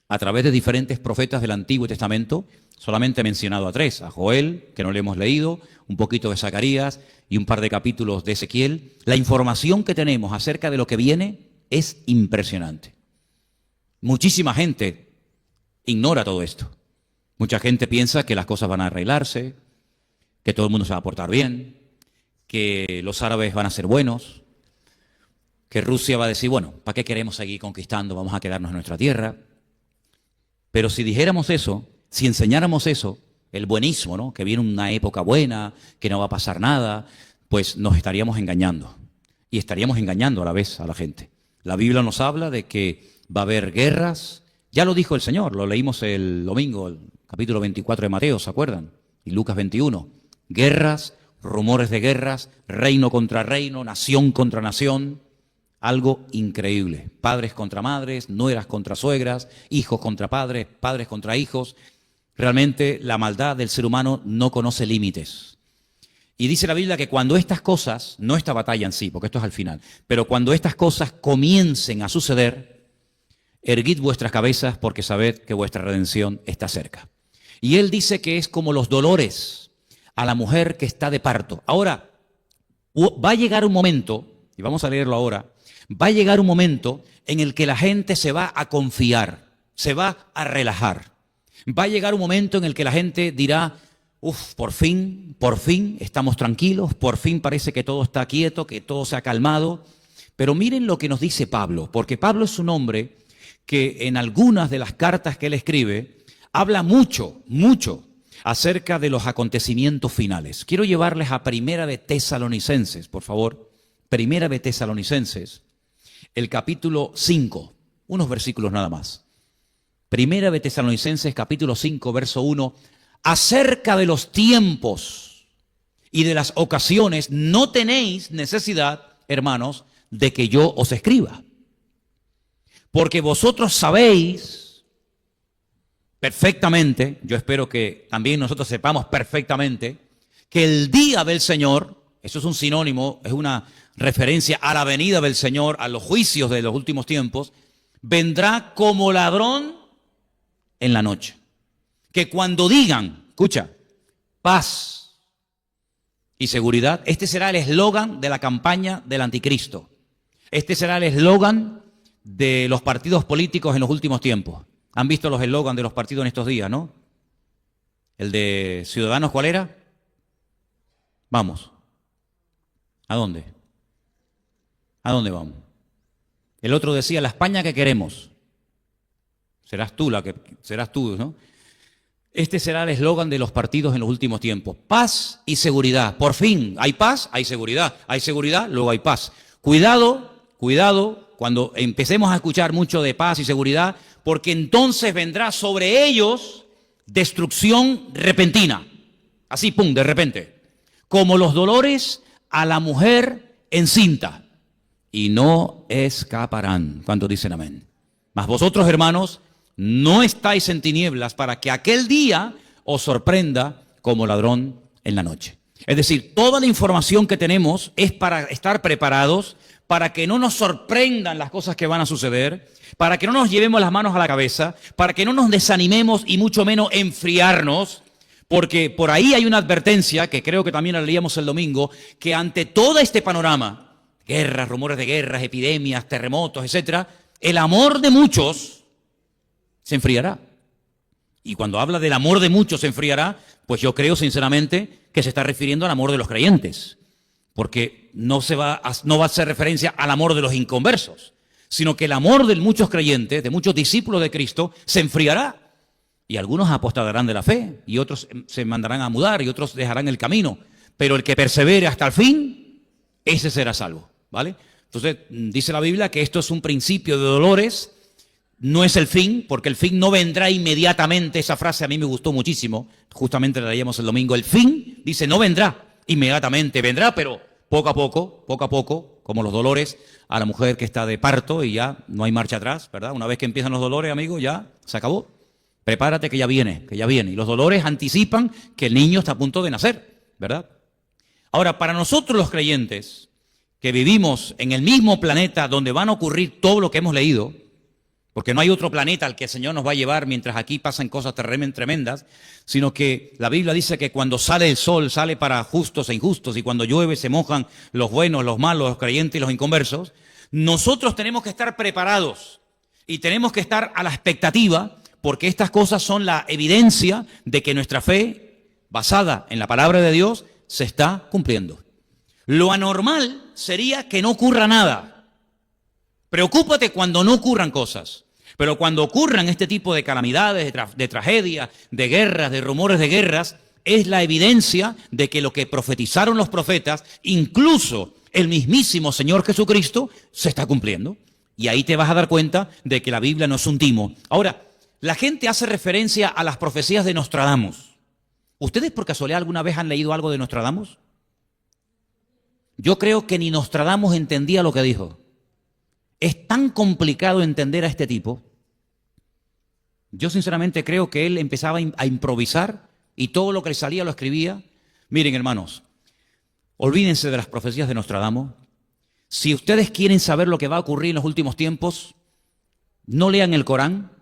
a través de diferentes profetas del Antiguo Testamento. Solamente he mencionado a 3, a Joel, que no le hemos leído, un poquito de Zacarías y un par de capítulos de Ezequiel. La información que tenemos acerca de lo que viene es impresionante. Muchísima gente ignora todo esto. Mucha gente piensa que las cosas van a arreglarse, que todo el mundo se va a portar bien, que los árabes van a ser buenos, que Rusia va a decir, bueno, ¿para qué queremos seguir conquistando? Vamos a quedarnos en nuestra tierra. Pero si dijéramos eso, si enseñáramos eso, el buenismo, ¿no?, que viene una época buena, que no va a pasar nada, pues nos estaríamos engañando. Y estaríamos engañando a la vez a la gente. La Biblia nos habla de que va a haber guerras. Ya lo dijo el Señor, lo leímos el domingo, el capítulo 24 de Mateo, ¿se acuerdan? Y Lucas 21. Guerras, rumores de guerras, reino contra reino, nación contra nación. Algo increíble. Padres contra madres, nueras contra suegras, hijos contra padres, padres contra hijos. Realmente la maldad del ser humano no conoce límites. Y dice la Biblia que cuando estas cosas, no esta batalla en sí, porque esto es al final, pero cuando estas cosas comiencen a suceder, erguid vuestras cabezas porque sabed que vuestra redención está cerca. Y él dice que es como los dolores a la mujer que está de parto. Ahora, va a llegar un momento, y vamos a leerlo ahora, va a llegar un momento en el que la gente se va a confiar, se va a relajar. Va a llegar un momento en el que la gente dirá, por fin estamos tranquilos, por fin parece que todo está quieto, que todo se ha calmado. Pero miren lo que nos dice Pablo, porque Pablo es un hombre que en algunas de las cartas que él escribe habla mucho acerca de los acontecimientos finales. Quiero llevarles a Primera de Tesalonicenses, por favor. Primera de Tesalonicenses, el capítulo 5, unos versículos nada más. Primera de Tesalonicenses, capítulo 5, verso 1. Acerca de los tiempos y de las ocasiones no tenéis necesidad, hermanos, de que yo os escriba. Porque vosotros sabéis perfectamente, yo espero que también nosotros sepamos perfectamente, que el día del Señor, eso es un sinónimo, es una referencia a la venida del Señor, a los juicios de los últimos tiempos, vendrá como ladrón en la noche. Que cuando digan, escucha, paz y seguridad, este será el eslogan de la campaña del anticristo. Este será el eslogan de los partidos políticos en los últimos tiempos. ¿Han visto los eslogans de los partidos en estos días, no? El de Ciudadanos, ¿cuál era? Vamos. ¿A dónde? ¿A dónde vamos? El otro decía, la España que queremos. Serás tú, ¿no? Este será el eslogan de los partidos en los últimos tiempos. Paz y seguridad. Por fin, hay paz, hay seguridad. Hay seguridad, luego hay paz. Cuidado, cuando empecemos a escuchar mucho de paz y seguridad, porque entonces vendrá sobre ellos destrucción repentina. Así, pum, de repente. Como los dolores a la mujer encinta. Y no escaparán. ¿Cuántos dicen amén? Mas vosotros, hermanos, no estáis en tinieblas para que aquel día os sorprenda como ladrón en la noche. Es decir, toda la información que tenemos es para estar preparados, para que no nos sorprendan las cosas que van a suceder, para que no nos llevemos las manos a la cabeza, para que no nos desanimemos y mucho menos enfriarnos, porque por ahí hay una advertencia, que creo que también la leíamos el domingo, que ante todo este panorama, guerras, rumores de guerras, epidemias, terremotos, etcétera, el amor de muchos se enfriará. Y cuando habla del amor de muchos se enfriará, pues yo creo sinceramente que se está refiriendo al amor de los creyentes. Porque no va a hacer referencia al amor de los inconversos, sino que el amor de muchos creyentes, de muchos discípulos de Cristo, se enfriará. Y algunos apostatarán de la fe, y otros se mandarán a mudar, y otros dejarán el camino. Pero el que persevere hasta el fin, ese será salvo, ¿vale? Entonces, dice la Biblia que esto es un principio de dolores, no es el fin, porque el fin no vendrá inmediatamente. Esa frase a mí me gustó muchísimo, justamente la leíamos el domingo. El fin, dice, no vendrá inmediatamente, vendrá, pero poco a poco, como los dolores a la mujer que está de parto y ya no hay marcha atrás, ¿verdad? Una vez que empiezan los dolores, amigo, ya se acabó. Prepárate que ya viene, que ya viene. Y los dolores anticipan que el niño está a punto de nacer, ¿verdad? Ahora, para nosotros los creyentes, que vivimos en el mismo planeta donde van a ocurrir todo lo que hemos leído, porque no hay otro planeta al que el Señor nos va a llevar mientras aquí pasan cosas tremendas, sino que la Biblia dice que cuando sale el sol, sale para justos e injustos, y cuando llueve se mojan los buenos, los malos, los creyentes y los inconversos. Nosotros tenemos que estar preparados y tenemos que estar a la expectativa, porque estas cosas son la evidencia de que nuestra fe, basada en la palabra de Dios, se está cumpliendo. Lo anormal sería que no ocurra nada. Preocúpate cuando no ocurran cosas. Pero cuando ocurran este tipo de calamidades, de tragedias, de guerras, de rumores de guerras, es la evidencia de que lo que profetizaron los profetas, incluso el mismísimo Señor Jesucristo, se está cumpliendo. Y ahí te vas a dar cuenta de que la Biblia no es un timo. Ahora, la gente hace referencia a las profecías de Nostradamus. ¿Ustedes por casualidad alguna vez han leído algo de Nostradamus? Yo creo que ni Nostradamus entendía lo que dijo. Es tan complicado entender a este tipo. Yo sinceramente creo que él empezaba a improvisar y todo lo que le salía lo escribía. Miren, hermanos, olvídense de las profecías de Nostradamus. Si ustedes quieren saber lo que va a ocurrir en los últimos tiempos, no lean el Corán.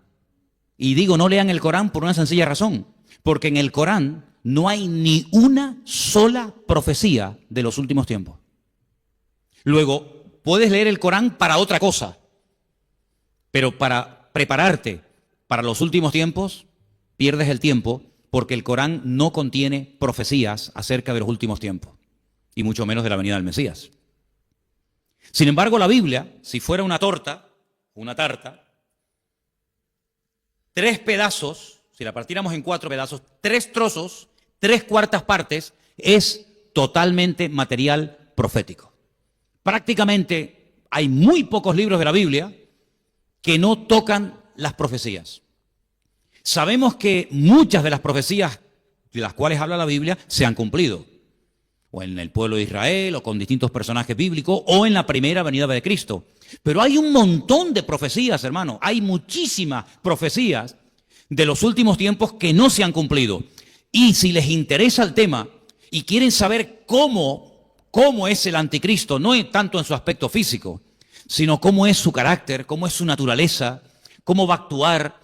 Y digo, no lean el Corán por una sencilla razón. Porque en el Corán no hay ni una sola profecía de los últimos tiempos. Luego, puedes leer el Corán para otra cosa, pero para prepararte para los últimos tiempos, pierdes el tiempo, porque el Corán no contiene profecías acerca de los últimos tiempos, y mucho menos de la venida del Mesías. Sin embargo, la Biblia, si fuera una tarta, 3 pedazos, si la partiéramos en 4 pedazos, 3 trozos, 3/4 partes, es totalmente material profético. Prácticamente hay muy pocos libros de la Biblia que no tocan las profecías. Sabemos que muchas de las profecías de las cuales habla la Biblia se han cumplido, o en el pueblo de Israel, o con distintos personajes bíblicos, o en la primera venida de Cristo. Pero hay un montón de profecías, hermano, hay muchísimas profecías de los últimos tiempos que no se han cumplido. Y si les interesa el tema y quieren saber cómo es el anticristo, no tanto en su aspecto físico, sino cómo es su carácter, cómo es su naturaleza, cómo va a actuar,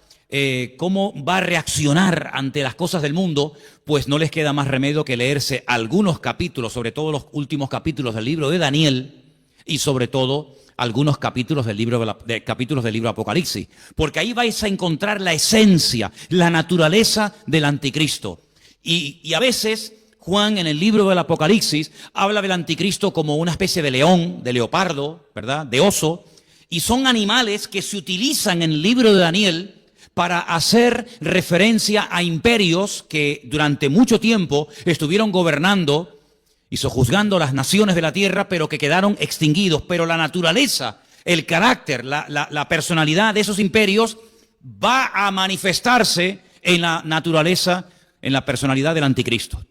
cómo va a reaccionar ante las cosas del mundo, pues no les queda más remedio que leerse algunos capítulos, sobre todo los últimos capítulos del libro de Daniel y sobre todo algunos capítulos del libro Apocalipsis, porque ahí vais a encontrar la esencia, la naturaleza del anticristo. Y a veces Juan, en el libro del Apocalipsis, habla del anticristo como una especie de león, de leopardo, ¿verdad?, de oso, y son animales que se utilizan en el libro de Daniel para hacer referencia a imperios que durante mucho tiempo estuvieron gobernando y sojuzgando las naciones de la tierra, pero que quedaron extinguidos. Pero la naturaleza, el carácter, la personalidad de esos imperios va a manifestarse en la naturaleza, en la personalidad del anticristo.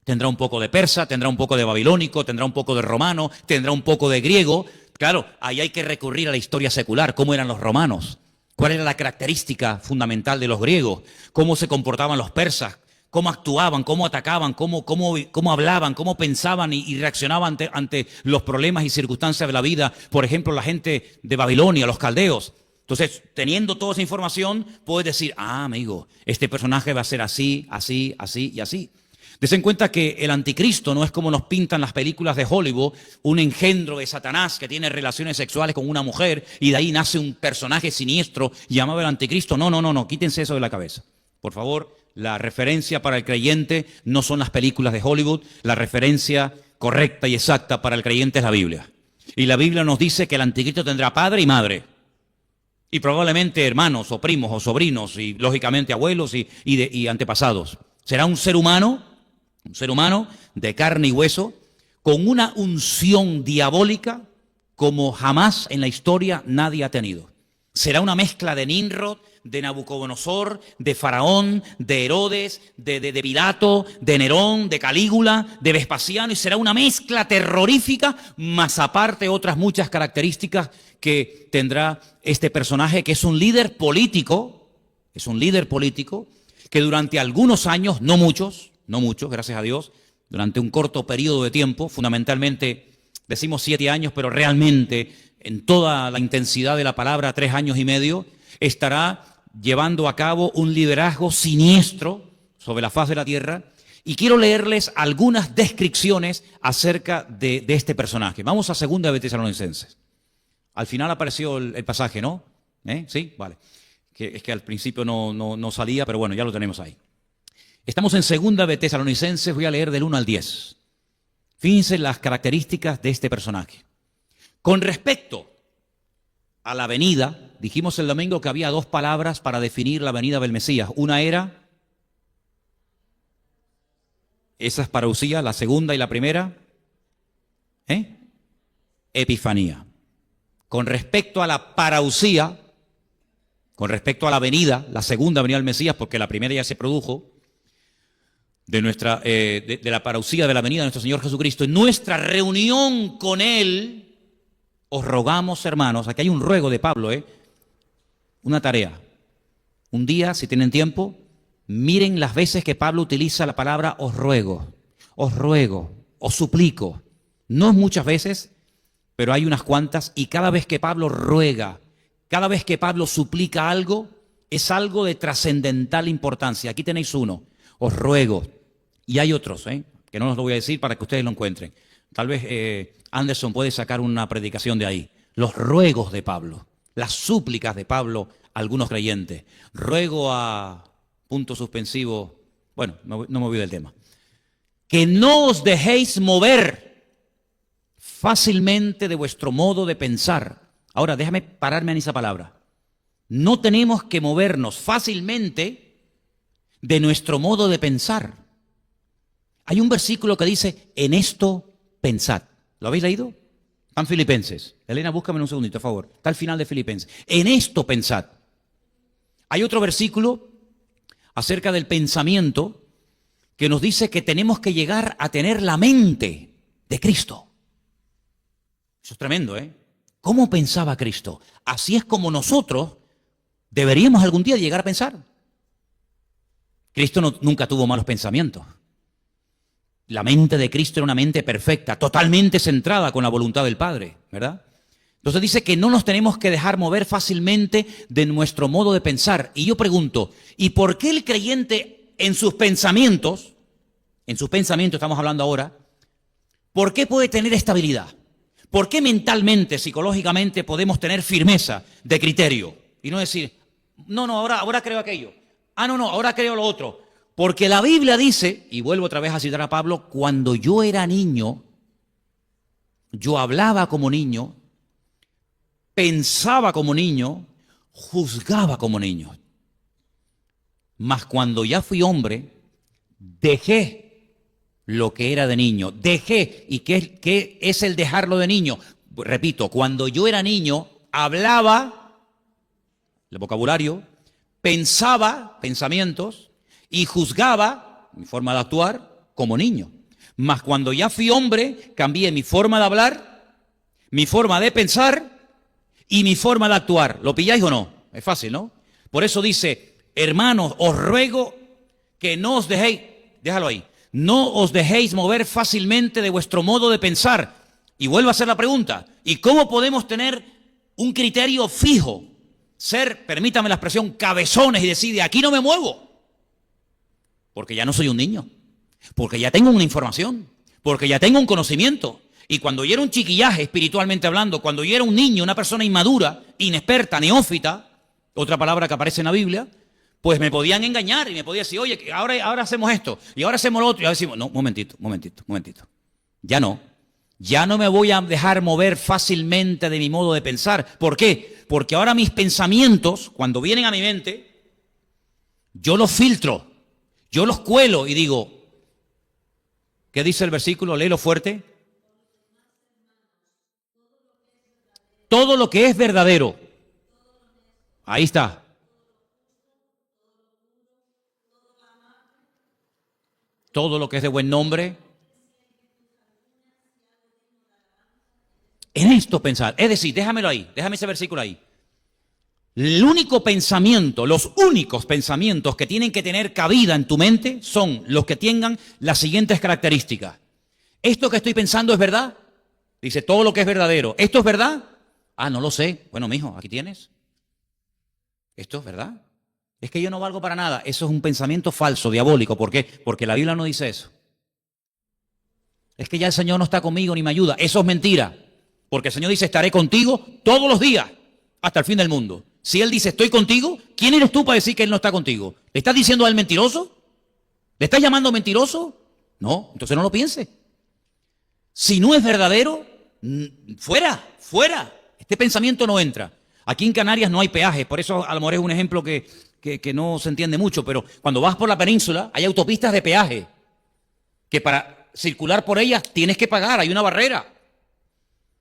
Tendrá un poco de persa, tendrá un poco de babilónico, tendrá un poco de romano, tendrá un poco de griego. Claro, ahí hay que recurrir a la historia secular. ¿Cómo eran los romanos? ¿Cuál era la característica fundamental de los griegos? ¿Cómo se comportaban los persas? ¿Cómo actuaban? ¿Cómo atacaban? ¿Cómo hablaban? ¿Cómo pensaban y reaccionaban ante los problemas y circunstancias de la vida? Por ejemplo, la gente de Babilonia, los caldeos. Entonces, teniendo toda esa información, puedes decir, amigo, este personaje va a ser así, así, así y así. Des en cuenta que el anticristo no es como nos pintan las películas de Hollywood, un engendro de Satanás que tiene relaciones sexuales con una mujer y de ahí nace un personaje siniestro llamado el anticristo. No, quítense eso de la cabeza. Por favor, la referencia para el creyente no son las películas de Hollywood, la referencia correcta y exacta para el creyente es la Biblia. Y la Biblia nos dice que el anticristo tendrá padre y madre. y probablemente hermanos o primos o sobrinos y lógicamente abuelos y antepasados. Será un ser humano de carne y hueso, con una unción diabólica como jamás en la historia nadie ha tenido. Será una mezcla de Nimrod, de Nabucodonosor, de Faraón, de Herodes, de Pilato, de Nerón, de Calígula, de Vespasiano, y será una mezcla terrorífica, más aparte otras muchas características que tendrá este personaje, que es un líder político, que durante algunos años, no muchos, gracias a Dios, durante un corto periodo de tiempo, fundamentalmente decimos 7 años, pero realmente en toda la intensidad de la palabra 3 años y medio, estará llevando a cabo un liderazgo siniestro sobre la faz de la tierra. Y quiero leerles algunas descripciones acerca de este personaje. Vamos a 2 de Tesalonicenses. Al final apareció el pasaje, ¿no? ¿Sí? Vale. Es que al principio no salía, pero bueno, ya lo tenemos ahí. Estamos en 2 de Tesalonicenses, voy a leer del 1 al 10. Fíjense las características de este personaje. Con respecto a la venida, dijimos el domingo que había 2 palabras para definir la venida del Mesías. Una era, esa es parousia, la segunda y la primera, epifanía. Con respecto a la parousia, con respecto a la venida, la segunda venida del Mesías, porque la primera ya se produjo, de la parousia de la venida de nuestro Señor Jesucristo, en nuestra reunión con Él, os rogamos, hermanos, aquí hay un ruego de Pablo, una tarea. Un día, si tienen tiempo, miren las veces que Pablo utiliza la palabra os ruego, os suplico. No es muchas veces, pero hay unas cuantas, y cada vez que Pablo ruega, cada vez que Pablo suplica algo, es algo de trascendental importancia. Aquí tenéis uno, os ruego. Y hay otros, que no os lo voy a decir para que ustedes lo encuentren. Tal vez Anderson puede sacar una predicación de ahí. Los ruegos de Pablo, las súplicas de Pablo a algunos creyentes. Ruego a, punto suspensivo, bueno, no me olvido del tema. Que no os dejéis mover fácilmente de vuestro modo de pensar. Ahora, déjame pararme en esa palabra. No tenemos que movernos fácilmente de nuestro modo de pensar. Hay un versículo que dice, en esto pensad. ¿Lo habéis leído? Están Filipenses. Elena, búscame un segundito, por favor. Está al final de Filipenses. En esto pensad. Hay otro versículo acerca del pensamiento que nos dice que tenemos que llegar a tener la mente de Cristo. Eso es tremendo, ¿Cómo pensaba Cristo? Así es como nosotros deberíamos algún día llegar a pensar. Cristo nunca tuvo malos pensamientos. La mente de Cristo era una mente perfecta, totalmente centrada con la voluntad del Padre, ¿verdad? Entonces dice que no nos tenemos que dejar mover fácilmente de nuestro modo de pensar. Y yo pregunto, ¿y por qué el creyente en sus pensamientos estamos hablando ahora, por qué puede tener estabilidad? ¿Por qué mentalmente, psicológicamente podemos tener firmeza de criterio? Y no decir, no, ahora creo aquello. No, ahora creo lo otro. Porque la Biblia dice, y vuelvo otra vez a citar a Pablo, cuando yo era niño, yo hablaba como niño, pensaba como niño, juzgaba como niño. Mas cuando ya fui hombre, dejé lo que era de niño. Dejé. ¿Y qué es el dejarlo de niño? Repito, cuando yo era niño, hablaba, el vocabulario, pensaba, pensamientos, y juzgaba, mi forma de actuar, como niño. Mas cuando ya fui hombre, cambié mi forma de hablar, mi forma de pensar y mi forma de actuar. ¿Lo pilláis o no? Es fácil, ¿no? Por eso dice, hermanos, os ruego que no os dejéis, déjalo ahí, no os dejéis mover fácilmente de vuestro modo de pensar. Y vuelvo a hacer la pregunta, ¿y cómo podemos tener un criterio fijo? Ser, permítame la expresión, cabezones y decir, de aquí no me muevo. Porque ya no soy un niño, porque ya tengo una información, porque ya tengo un conocimiento. Y cuando yo era un chiquillaje, espiritualmente hablando, cuando yo era un niño, una persona inmadura, inexperta, neófita, otra palabra que aparece en la Biblia, pues me podían engañar y me podían decir, oye, ahora hacemos esto, y ahora hacemos lo otro. Y ahora decimos, no, momentito. Ya no me voy a dejar mover fácilmente de mi modo de pensar. ¿Por qué? Porque ahora mis pensamientos, cuando vienen a mi mente, yo los filtro, yo los cuelo y digo, ¿qué dice el versículo? Léelo fuerte. Todo lo que es verdadero. Ahí está. Todo lo que es de buen nombre. En esto pensar. Es decir, déjamelo ahí, déjame ese versículo ahí. El único pensamiento, los únicos pensamientos que tienen que tener cabida en tu mente son los que tengan las siguientes características. ¿Esto que estoy pensando es verdad? Dice, todo lo que es verdadero. ¿Esto es verdad? Ah, no lo sé. Bueno, mijo, aquí tienes. ¿Esto es verdad? Es que yo no valgo para nada. Eso es un pensamiento falso, diabólico. ¿Por qué? Porque la Biblia no dice eso. Es que ya el Señor no está conmigo ni me ayuda. Eso es mentira. Porque el Señor dice, estaré contigo todos los días hasta el fin del mundo. Si Él dice, estoy contigo, ¿quién eres tú para decir que Él no está contigo? ¿Le estás diciendo a Él mentiroso? ¿Le estás llamando mentiroso? No, entonces no lo piense. Si no es verdadero, fuera, fuera. Este pensamiento no entra. Aquí en Canarias no hay peajes, por eso a lo mejor es un ejemplo que no se entiende mucho, pero cuando vas por la península hay autopistas de peaje, que para circular por ellas tienes que pagar, hay una barrera.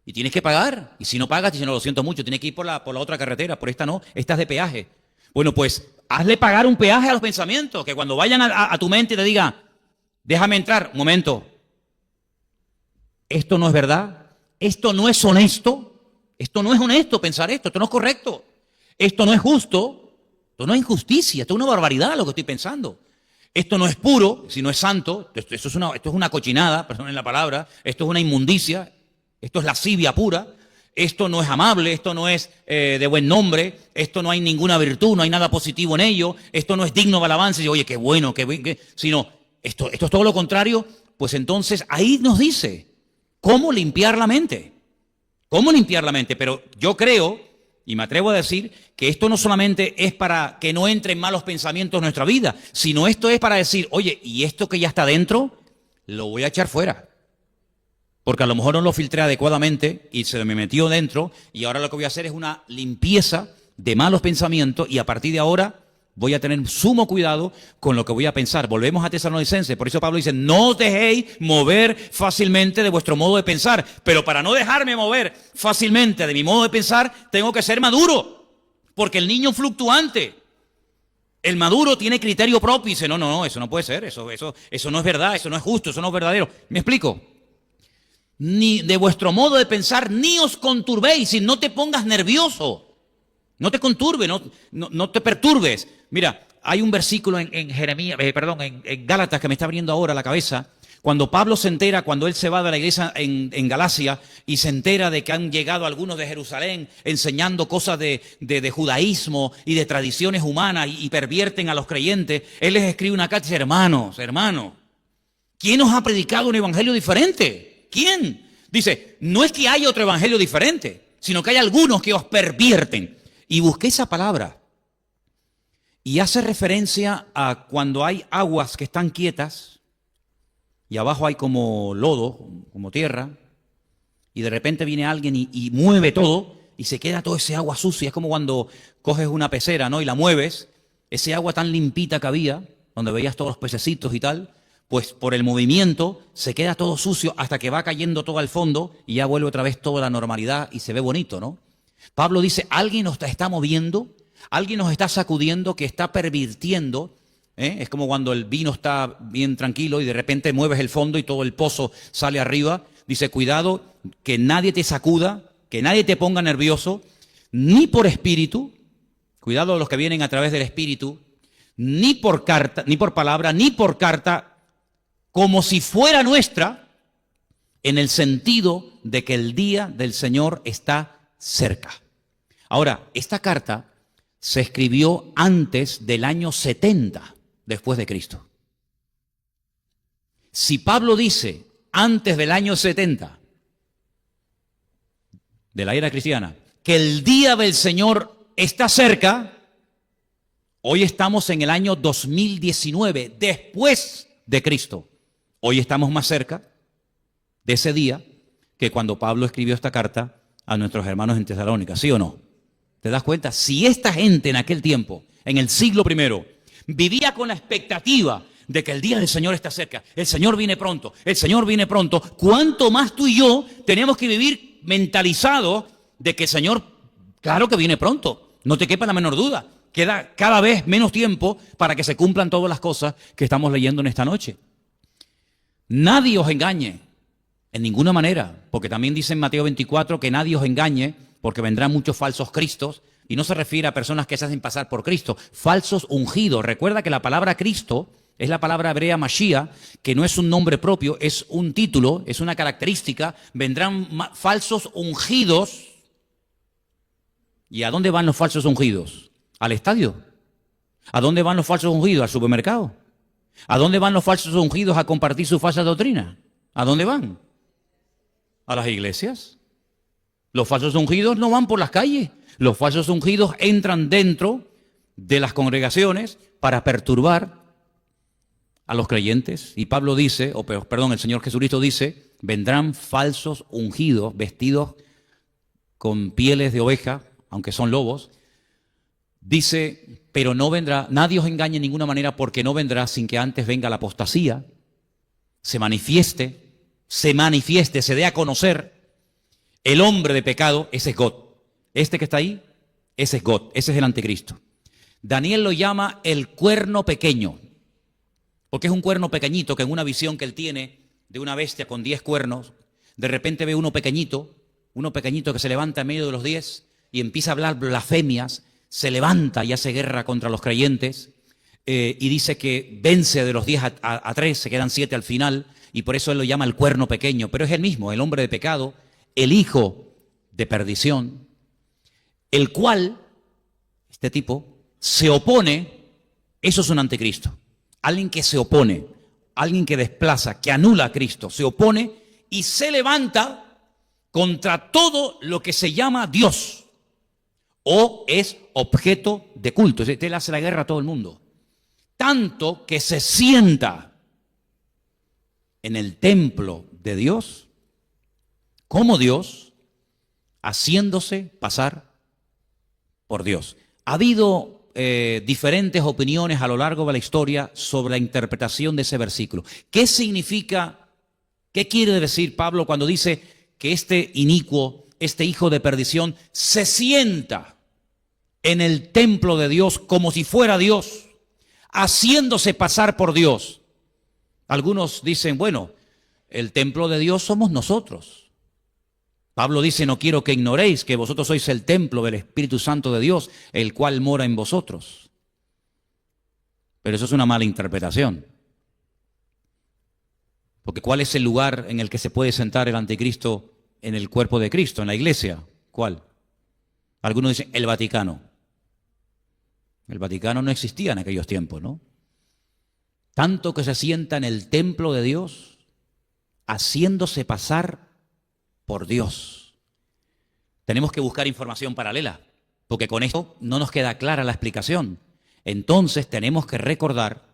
Y tienes que pagar. Y si no pagas, dices, no, lo siento mucho, tienes que ir por la otra carretera, por esta no, esta es de peaje. Bueno, pues hazle pagar un peaje a los pensamientos, que cuando vayan a tu mente te digan, déjame entrar, un momento, esto no es verdad, esto no es honesto, esto no es honesto pensar esto no es correcto, esto no es justo, esto no es injusticia, esto es una barbaridad lo que estoy pensando. Esto no es puro, si no es santo, esto es una cochinada, perdonen la palabra, esto es una inmundicia, esto es lascivia pura, esto no es amable, esto no es de buen nombre, esto no hay ninguna virtud, no hay nada positivo en ello, esto no es digno de alabanza, y oye, qué bueno, sino esto es todo lo contrario, pues entonces ahí nos dice cómo limpiar la mente. ¿Cómo limpiar la mente? Pero yo creo, y me atrevo a decir, que esto no solamente es para que no entren malos pensamientos en nuestra vida, sino esto es para decir, oye, y esto que ya está dentro, lo voy a echar fuera. Porque a lo mejor no lo filtré adecuadamente y se me metió dentro y ahora lo que voy a hacer es una limpieza de malos pensamientos y a partir de ahora voy a tener sumo cuidado con lo que voy a pensar. Volvemos a Tesalonicenses, por eso Pablo dice, no os dejéis mover fácilmente de vuestro modo de pensar, pero para no dejarme mover fácilmente de mi modo de pensar, tengo que ser maduro, porque el niño fluctuante, el maduro tiene criterio propio y dice, no, eso no puede ser, eso no es verdad, eso no es justo, eso no es verdadero. ¿Me explico? Ni de vuestro modo de pensar, ni os conturbéis, y no te pongas nervioso. No te conturbes, no te perturbes. Mira, hay un versículo en Jeremías, en Gálatas que me está abriendo ahora la cabeza. Cuando Pablo se entera, cuando él se va de la iglesia en Galacia y se entera de que han llegado algunos de Jerusalén enseñando cosas de judaísmo y de tradiciones humanas y pervierten a los creyentes, él les escribe una carta y dice, hermanos, ¿quién os ha predicado un evangelio diferente? ¿Quién? Dice, no es que haya otro evangelio diferente, sino que hay algunos que os pervierten. Y busqué esa palabra y hace referencia a cuando hay aguas que están quietas y abajo hay como lodo, como tierra, y de repente viene alguien y mueve todo y se queda todo ese agua sucia. Es como cuando coges una pecera, ¿no? Y la mueves, ese agua tan limpita que había, donde veías todos los pececitos y tal, pues por el movimiento se queda todo sucio hasta que va cayendo todo al fondo y ya vuelve otra vez toda la normalidad y se ve bonito, ¿no? Pablo dice, alguien nos está moviendo, alguien nos está sacudiendo, que está pervirtiendo. Es como cuando el vino está bien tranquilo y de repente mueves el fondo y todo el pozo sale arriba. Dice, cuidado, que nadie te sacuda, que nadie te ponga nervioso, ni por espíritu, cuidado los que vienen a través del espíritu, ni por carta, ni por palabra, ni por carta, como si fuera nuestra, en el sentido de que el día del Señor está cerca. Ahora, esta carta se escribió antes del año 70 después de Cristo. Si Pablo dice antes del año 70 de la era cristiana que el día del Señor está cerca, hoy estamos en el año 2019 después de Cristo. Hoy estamos más cerca de ese día que cuando Pablo escribió esta carta a nuestros hermanos en Tesalónica, ¿sí o no? ¿Te das cuenta? Si esta gente en aquel tiempo, en el siglo I, vivía con la expectativa de que el día del Señor está cerca, el Señor viene pronto, el Señor viene pronto, ¿cuánto más tú y yo tenemos que vivir mentalizados de que el Señor, claro que viene pronto? No te quepa la menor duda. Queda cada vez menos tiempo para que se cumplan todas las cosas que estamos leyendo en esta noche. Nadie os engañe, en ninguna manera, porque también dice en Mateo 24 que nadie os engañe, porque vendrán muchos falsos cristos, y no se refiere a personas que se hacen pasar por Cristo, falsos ungidos. Recuerda que la palabra Cristo es la palabra hebrea Mashiach, que no es un nombre propio, es un título, es una característica. Vendrán falsos ungidos. ¿Y a dónde van los falsos ungidos? Al estadio. ¿A dónde van los falsos ungidos? Al supermercado. ¿A dónde van los falsos ungidos a compartir su falsa doctrina? ¿A dónde van? A las iglesias. Los falsos ungidos no van por las calles. Los falsos ungidos entran dentro de las congregaciones para perturbar a los creyentes. Y Pablo dice, el Señor Jesucristo dice, vendrán falsos ungidos vestidos con pieles de oveja, aunque son lobos. Dice, pero no vendrá, nadie os engañe en ninguna manera, porque no vendrá sin que antes venga la apostasía, se manifieste, se dé a conocer el hombre de pecado. Ese es God. Este que está ahí, ese es God, ese es el anticristo. Daniel lo llama el cuerno pequeño, porque es un cuerno pequeñito que en una visión que él tiene de una bestia con 10 cuernos, de repente ve uno pequeñito que se levanta en medio de los 10 y empieza a hablar blasfemias, se levanta y hace guerra contra los creyentes, y dice que vence de los 10 a 3, se quedan 7 al final, y por eso él lo llama el cuerno pequeño, pero es el mismo, el hombre de pecado, el hijo de perdición, el cual, este tipo, se opone. Eso es un anticristo. Alguien que se opone, alguien que desplaza, que anula a Cristo, se opone y se levanta contra todo lo que se llama Dios o es objeto de culto. Él hace la guerra a todo el mundo. Tanto que se sienta en el templo de Dios como Dios, haciéndose pasar por Dios. Ha habido diferentes opiniones a lo largo de la historia sobre la interpretación de ese versículo. ¿Qué significa, qué quiere decir Pablo cuando dice que este inicuo, este hijo de perdición, se sienta en el templo de Dios como si fuera Dios, haciéndose pasar por Dios? Algunos dicen, bueno, el templo de Dios somos nosotros. Pablo dice, no quiero que ignoréis que vosotros sois el templo del Espíritu Santo de Dios, el cual mora en vosotros. Pero eso es una mala interpretación. Porque ¿cuál es el lugar en el que se puede sentar el anticristo en el cuerpo de Cristo, en la iglesia? ¿Cuál? Algunos dicen el Vaticano. El Vaticano no existía en aquellos tiempos, ¿no? Tanto que se sienta en el templo de Dios, haciéndose pasar por Dios. Tenemos que buscar información paralela, porque con esto no nos queda clara la explicación. Entonces tenemos que recordar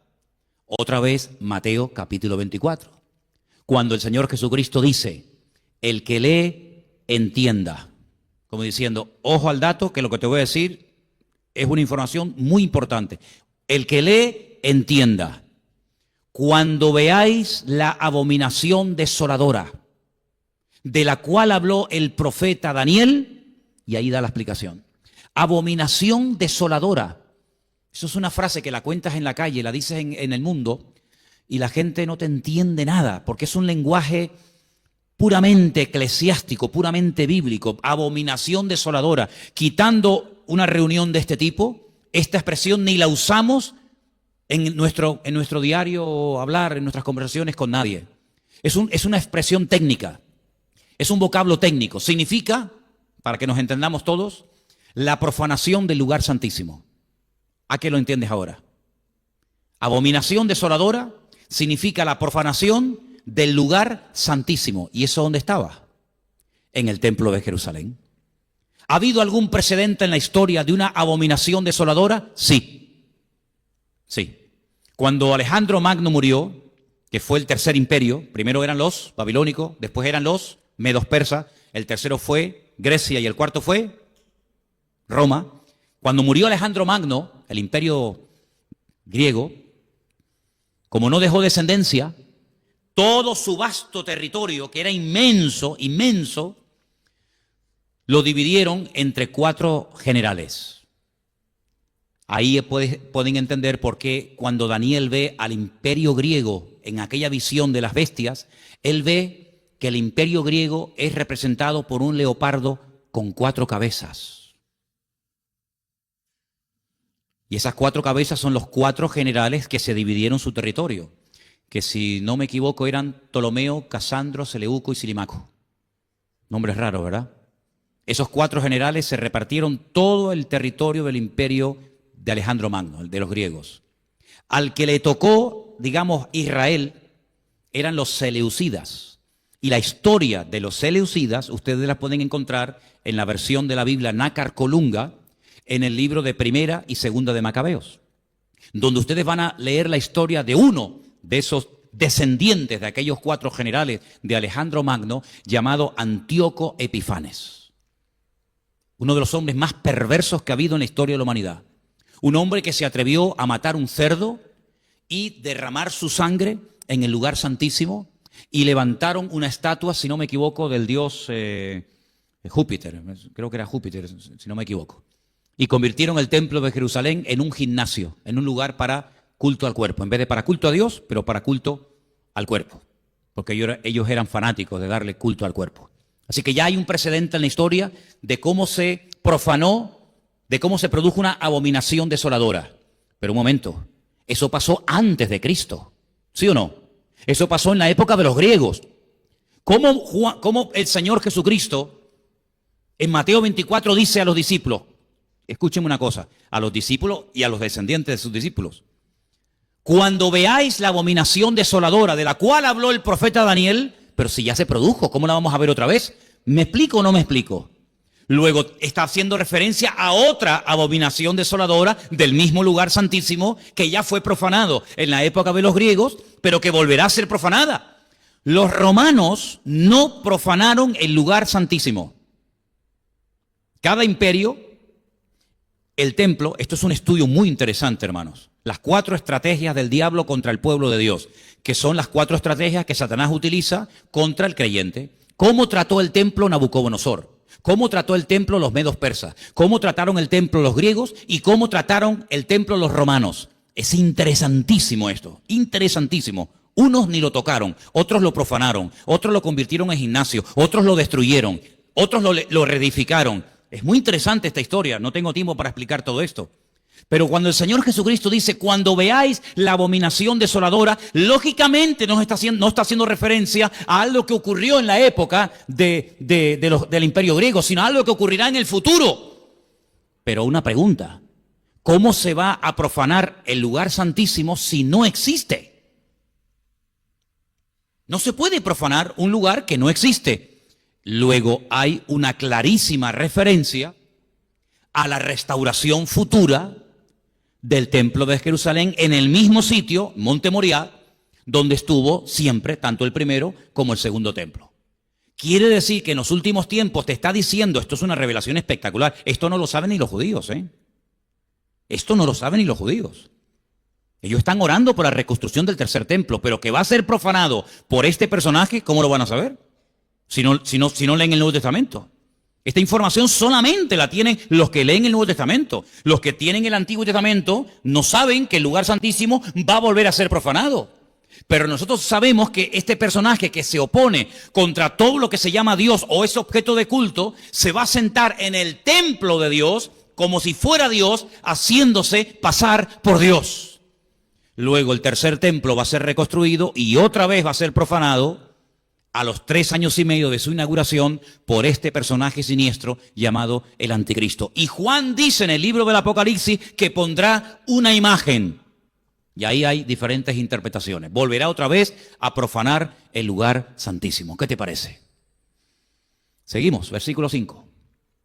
otra vez Mateo capítulo 24, cuando el Señor Jesucristo dice, el que lee, entienda. Como diciendo, ojo al dato, que lo que te voy a decir es una información muy importante. El que lee, entienda. Cuando veáis la abominación desoladora, de la cual habló el profeta Daniel, y ahí da la explicación. Abominación desoladora. Eso es una frase que la cuentas en la calle, la dices en el mundo, y la gente no te entiende nada, porque es un lenguaje puramente eclesiástico, puramente bíblico. Abominación desoladora. Quitando una reunión de este tipo, esta expresión ni la usamos en nuestro diario hablar, en nuestras conversaciones con nadie. Es una expresión técnica. Es un vocablo técnico. Significa, para que nos entendamos todos, la profanación del lugar santísimo. ¿A qué lo entiendes ahora? Abominación desoladora significa la profanación del lugar santísimo. ¿Y eso dónde estaba? En el templo de Jerusalén. ¿Ha habido algún precedente en la historia de una abominación desoladora? Sí. Sí. Cuando Alejandro Magno murió, que fue el tercer imperio, primero eran los babilónicos, después eran los medos persas, el tercero fue Grecia y el cuarto fue Roma. Cuando murió Alejandro Magno, el imperio griego, como no dejó descendencia, todo su vasto territorio, que era inmenso, inmenso, lo dividieron entre 4 generales. Ahí pueden entender por qué cuando Daniel ve al imperio griego en aquella visión de las bestias, él ve que el imperio griego es representado por un leopardo con 4 cabezas. Y esas 4 cabezas son los 4 generales que se dividieron su territorio, que si no me equivoco eran Ptolomeo, Casandro, Seleuco y Silimaco. Nombres raros, ¿verdad? Esos 4 generales se repartieron todo el territorio del imperio de Alejandro Magno, el de los griegos. Al que le tocó, digamos, Israel, eran los seleucidas. Y la historia de los seleucidas, ustedes la pueden encontrar en la versión de la Biblia Nácar Colunga, en el libro de Primera y Segunda de Macabeos, donde ustedes van a leer la historia de uno de esos descendientes de aquellos 4 generales de Alejandro Magno, llamado Antíoco Epifanes. Uno de los hombres más perversos que ha habido en la historia de la humanidad. Un hombre que se atrevió a matar un cerdo y derramar su sangre en el lugar santísimo, y levantaron una estatua, si no me equivoco, del dios Júpiter, creo que era Júpiter, si no me equivoco. Y convirtieron el templo de Jerusalén en un gimnasio, en un lugar para culto al cuerpo, en vez de para culto a Dios, pero para culto al cuerpo, porque ellos eran fanáticos de darle culto al cuerpo. Así que ya hay un precedente en la historia de cómo se profanó, de cómo se produjo una abominación desoladora. Pero un momento, eso pasó antes de Cristo, ¿sí o no? Eso pasó en la época de los griegos. ¿Cómo el Señor Jesucristo en Mateo 24 dice a los discípulos? Escúchenme una cosa, a los discípulos y a los descendientes de sus discípulos. Cuando veáis la abominación desoladora de la cual habló el profeta Daniel, pero si ya se produjo, ¿cómo la vamos a ver otra vez? ¿Me explico o no me explico? Luego está haciendo referencia a otra abominación desoladora del mismo lugar santísimo que ya fue profanado en la época de los griegos, pero que volverá a ser profanada. Los romanos no profanaron el lugar santísimo. Cada imperio, el templo, esto es un estudio muy interesante, hermanos. Las 4 estrategias del diablo contra el pueblo de Dios, que son las 4 estrategias que Satanás utiliza contra el creyente. ¿Cómo trató el templo Nabucodonosor? ¿Cómo trató el templo los medos persas? ¿Cómo trataron el templo los griegos? ¿Y cómo trataron el templo los romanos? Es interesantísimo esto, interesantísimo. Unos ni lo tocaron, otros lo profanaron, otros lo convirtieron en gimnasio, otros lo destruyeron, otros lo reedificaron. Es muy interesante esta historia, no tengo tiempo para explicar todo esto. Pero cuando el Señor Jesucristo dice, cuando veáis la abominación desoladora, lógicamente no está haciendo referencia a algo que ocurrió en la época del imperio griego, sino a algo que ocurrirá en el futuro. Pero una pregunta, ¿cómo se va a profanar el lugar santísimo si no existe? No se puede profanar un lugar que no existe. Luego hay una clarísima referencia a la restauración futura del templo de Jerusalén en el mismo sitio, Monte Moriah, donde estuvo siempre tanto el primero como el segundo templo. Quiere decir que en los últimos tiempos te está diciendo, esto es una revelación espectacular, esto no lo saben ni los judíos, Esto no lo saben ni los judíos. Ellos están orando por la reconstrucción del tercer templo, pero que va a ser profanado por este personaje, ¿cómo lo van a saber? Si no leen el Nuevo Testamento. Esta información solamente la tienen los que leen el Nuevo Testamento. Los que tienen el Antiguo Testamento no saben que el lugar santísimo va a volver a ser profanado. Pero nosotros sabemos que este personaje que se opone contra todo lo que se llama Dios o es objeto de culto, se va a sentar en el templo de Dios como si fuera Dios, haciéndose pasar por Dios. Luego el tercer templo va a ser reconstruido y otra vez va a ser profanado a los 3 años y medio de su inauguración por este personaje siniestro llamado el Anticristo. Y Juan dice en el libro del Apocalipsis que pondrá una imagen. Y ahí hay diferentes interpretaciones. Volverá otra vez a profanar el lugar santísimo. ¿Qué te parece? Seguimos, versículo 5.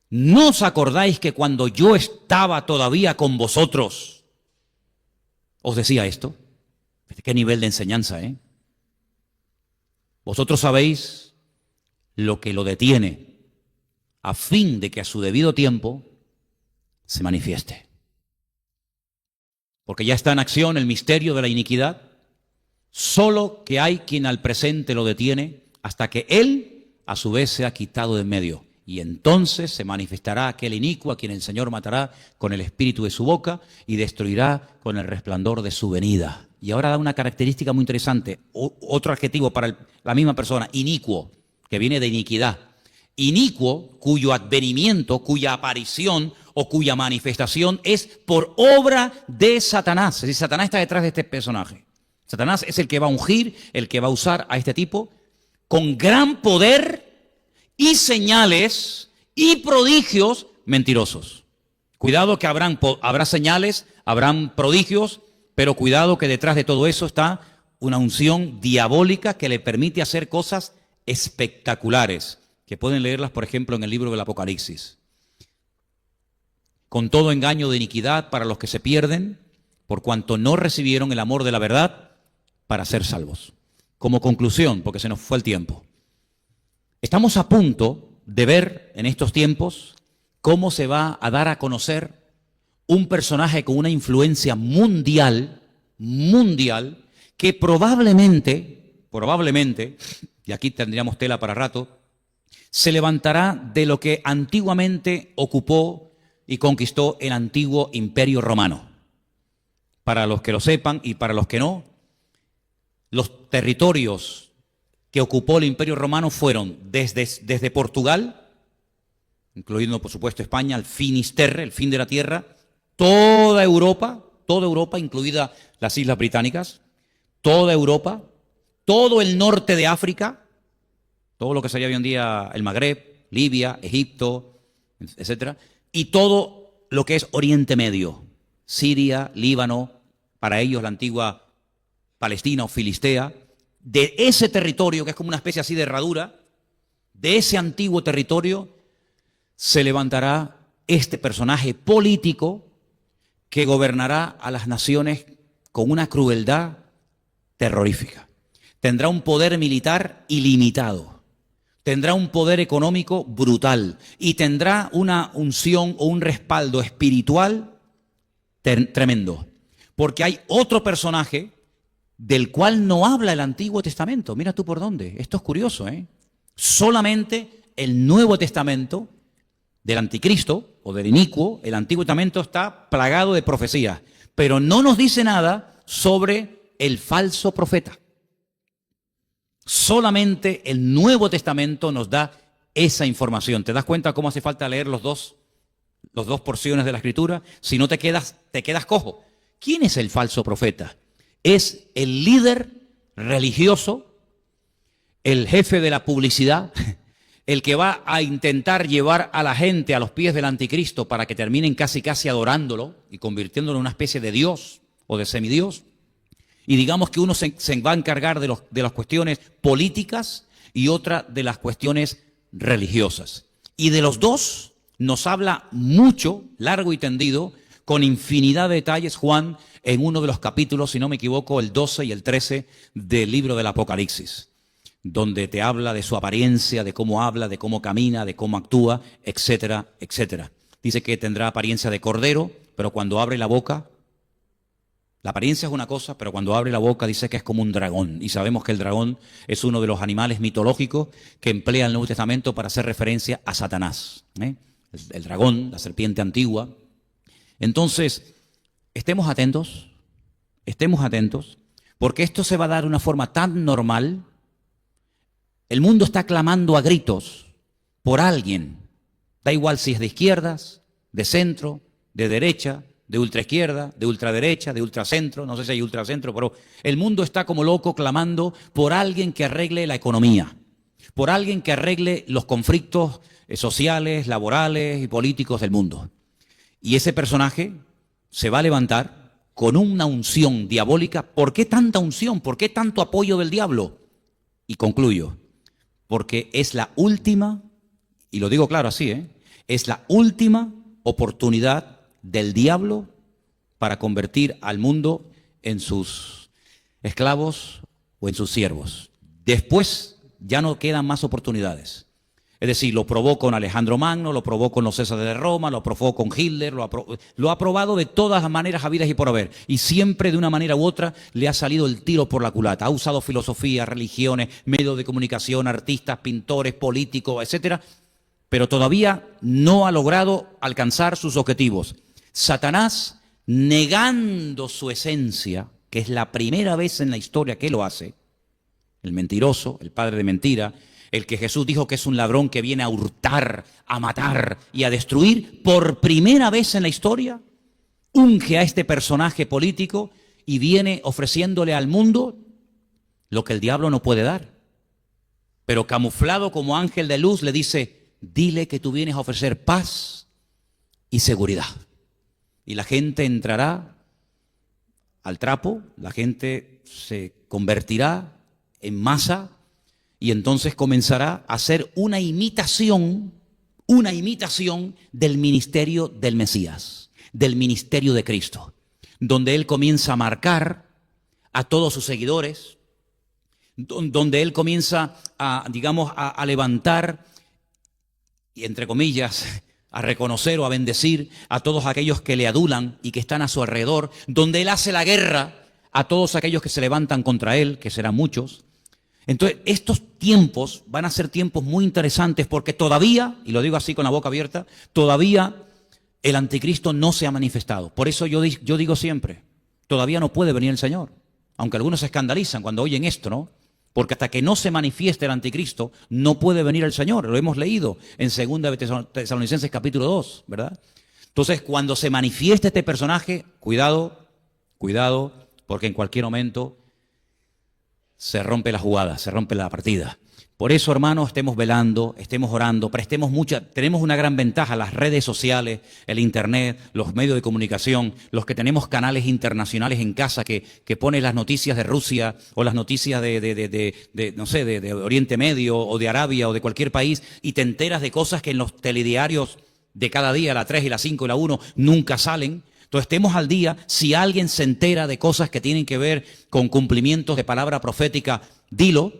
¿No os acordáis que cuando yo estaba todavía con vosotros, os decía esto? ¿Qué nivel de enseñanza, Vosotros sabéis lo que lo detiene, a fin de que a su debido tiempo se manifieste. Porque ya está en acción el misterio de la iniquidad, solo que hay quien al presente lo detiene hasta que él a su vez sea quitado de en medio. Y entonces se manifestará aquel inicuo a quien el Señor matará con el espíritu de su boca y destruirá con el resplandor de su venida. Y ahora da una característica muy interesante, otro adjetivo para la misma persona, inicuo, que viene de iniquidad. Inicuo, cuyo advenimiento, cuya aparición o cuya manifestación es por obra de Satanás. Es decir, Satanás está detrás de este personaje. Satanás es el que va a ungir, el que va a usar a este tipo con gran poder y señales y prodigios mentirosos. Cuidado que habrá señales, habrán prodigios, pero cuidado que detrás de todo eso está una unción diabólica que le permite hacer cosas espectaculares, que pueden leerlas, por ejemplo, en el libro del Apocalipsis. Con todo engaño de iniquidad para los que se pierden, por cuanto no recibieron el amor de la verdad para ser salvos. Como conclusión, porque se nos fue el tiempo, estamos a punto de ver en estos tiempos cómo se va a dar a conocer un personaje con una influencia mundial, que probablemente, y aquí tendríamos tela para rato, se levantará de lo que antiguamente ocupó y conquistó el antiguo Imperio Romano. Para los que lo sepan y para los que no, los territorios que ocupó el Imperio Romano fueron desde Portugal, incluyendo por supuesto España, el Finisterre, el fin de la tierra, toda Europa, incluidas las Islas Británicas, toda Europa, todo el norte de África, todo lo que sería hoy en día el Magreb, Libia, Egipto, etcétera, y todo lo que es Oriente Medio, Siria, Líbano, para ellos la antigua Palestina o Filistea. De ese territorio, que es como una especie así de herradura, de ese antiguo territorio, se levantará este personaje político que gobernará a las naciones con una crueldad terrorífica. Tendrá un poder militar ilimitado, tendrá un poder económico brutal y tendrá una unción o un respaldo espiritual tremendo. Porque hay otro personaje del cual no habla el Antiguo Testamento. Mira tú por dónde. Esto es curioso, ¿eh? Solamente el Nuevo Testamento del Anticristo o del inicuo, el Antiguo Testamento está plagado de profecías, pero no nos dice nada sobre el falso profeta. Solamente el Nuevo Testamento nos da esa información. ¿Te das cuenta cómo hace falta leer las dos porciones de la Escritura? Si no te quedas cojo. ¿Quién es el falso profeta? Es el líder religioso, el jefe de la publicidad, el que va a intentar llevar a la gente a los pies del anticristo para que terminen casi adorándolo y convirtiéndolo en una especie de Dios o de semidios. Y digamos que uno se va a encargar de las cuestiones políticas y otra de las cuestiones religiosas. Y de los dos nos habla mucho, largo y tendido, con infinidad de detalles, Juan, en uno de los capítulos, si no me equivoco, el 12 y el 13 del libro del Apocalipsis, donde te habla de su apariencia, de cómo habla, de cómo camina, de cómo actúa, etcétera, etcétera. Dice que tendrá apariencia de cordero, pero cuando abre la boca, la apariencia es una cosa, pero cuando abre la boca dice que es como un dragón. Y sabemos que el dragón es uno de los animales mitológicos que emplea el Nuevo Testamento para hacer referencia a Satanás, ¿eh? El dragón, la serpiente antigua. Entonces, estemos atentos, porque esto se va a dar de una forma tan normal. El mundo está clamando a gritos por alguien. Da igual si es de izquierdas, de centro, de derecha, de ultraizquierda, de ultraderecha, de ultracentro. No sé si hay ultracentro, pero el mundo está como loco clamando por alguien que arregle la economía, por alguien que arregle los conflictos sociales, laborales y políticos del mundo. Y ese personaje se va a levantar con una unción diabólica. ¿Por qué tanta unción? ¿Por qué tanto apoyo del diablo? Y concluyo, porque es la última, y lo digo claro así, es la última oportunidad del diablo para convertir al mundo en sus esclavos o en sus siervos. Después ya no quedan más oportunidades. Es decir, lo probó con Alejandro Magno, lo probó con los Césares de Roma, lo probó con Hitler, lo ha probado de todas las maneras habidas y por haber. Y siempre de una manera u otra le ha salido el tiro por la culata. Ha usado filosofía, religiones, medios de comunicación, artistas, pintores, políticos, etcétera, pero todavía no ha logrado alcanzar sus objetivos. Satanás, negando su esencia, que es la primera vez en la historia que lo hace, el mentiroso, el padre de mentira, el que Jesús dijo que es un ladrón que viene a hurtar, a matar y a destruir, por primera vez en la historia, unge a este personaje político y viene ofreciéndole al mundo lo que el diablo no puede dar. Pero camuflado como ángel de luz le dice, dile que tú vienes a ofrecer paz y seguridad. Y la gente entrará al trapo, la gente se convertirá en masa y entonces comenzará a hacer una imitación del ministerio del Mesías, del ministerio de Cristo, donde Él comienza a marcar a todos sus seguidores, donde Él comienza a levantar y, entre comillas, a reconocer o a bendecir a todos aquellos que le adulan y que están a su alrededor, donde Él hace la guerra a todos aquellos que se levantan contra Él, que serán muchos. Entonces, estos tiempos van a ser tiempos muy interesantes porque todavía, y lo digo así con la boca abierta, todavía el anticristo no se ha manifestado. Por eso yo digo siempre, todavía no puede venir el Señor. Aunque algunos se escandalizan cuando oyen esto, ¿no? Porque hasta que no se manifieste el anticristo, no puede venir el Señor. Lo hemos leído en 2 Tesalonicenses capítulo 2, ¿verdad? Entonces, cuando se manifieste este personaje, cuidado, porque en cualquier momento se rompe la jugada, se rompe la partida. Por eso, hermanos, estemos velando, estemos orando, tenemos una gran ventaja, las redes sociales, el internet, los medios de comunicación, los que tenemos canales internacionales en casa que ponen las noticias de Rusia o las noticias de Oriente Medio o de Arabia o de cualquier país y te enteras de cosas que en los telediarios de cada día, la 3 y la 5 y la 1, nunca salen. Entonces estemos al día. Si alguien se entera de cosas que tienen que ver con cumplimientos de palabra profética, dilo.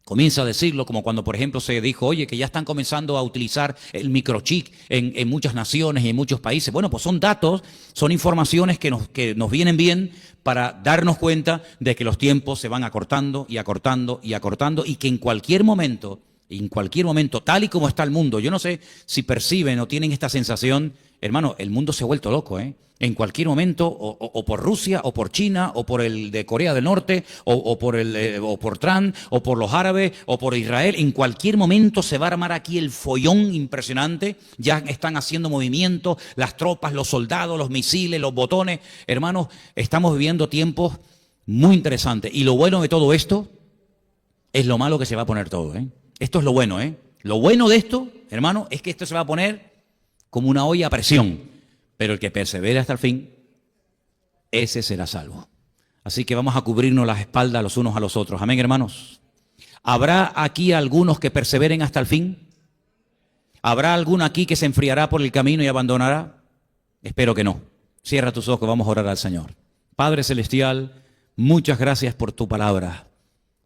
Comienza a decirlo, como cuando, por ejemplo, se dijo, oye, que ya están comenzando a utilizar el microchip en muchas naciones y en muchos países. Bueno, pues son datos, son informaciones que nos vienen bien para darnos cuenta de que los tiempos se van acortando y acortando y acortando y que en cualquier momento, tal y como está el mundo, yo no sé si perciben o tienen esta sensación, hermano, el mundo se ha vuelto loco, ¿eh? En cualquier momento, o por Rusia, o por China, o por el de Corea del Norte, o por Trump, o por los árabes, o por Israel, en cualquier momento se va a armar aquí el follón impresionante. Ya están haciendo movimientos, las tropas, los soldados, los misiles, los botones. Hermanos, estamos viviendo tiempos muy interesantes. Y lo bueno de todo esto es lo malo que se va a poner todo, ¿eh? Esto es lo bueno, ¿eh? Lo bueno de esto, hermano, es que esto se va a poner como una olla a presión. Pero el que persevere hasta el fin, ese será salvo. Así que vamos a cubrirnos las espaldas los unos a los otros. Amén, hermanos. ¿Habrá aquí algunos que perseveren hasta el fin? ¿Habrá alguno aquí que se enfriará por el camino y abandonará? Espero que no. Cierra tus ojos, vamos a orar al Señor. Padre Celestial, muchas gracias por tu palabra.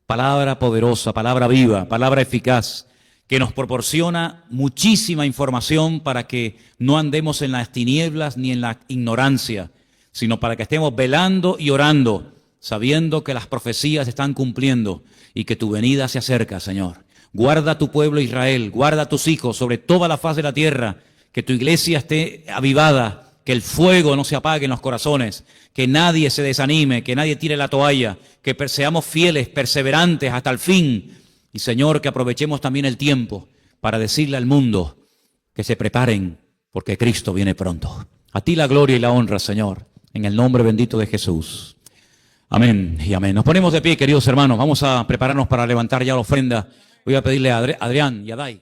Palabra poderosa, palabra viva, palabra eficaz, que nos proporciona muchísima información para que no andemos en las tinieblas ni en la ignorancia, sino para que estemos velando y orando, sabiendo que las profecías se están cumpliendo y que tu venida se acerca, Señor. Guarda a tu pueblo Israel, guarda a tus hijos sobre toda la faz de la tierra, que tu iglesia esté avivada, que el fuego no se apague en los corazones, que nadie se desanime, que nadie tire la toalla, que seamos fieles, perseverantes hasta el fin. Y Señor, que aprovechemos también el tiempo para decirle al mundo que se preparen porque Cristo viene pronto. A ti la gloria y la honra, Señor, en el nombre bendito de Jesús. Amén y amén. Nos ponemos de pie, queridos hermanos. Vamos a prepararnos para levantar ya la ofrenda. Voy a pedirle a Adrián y a Dai.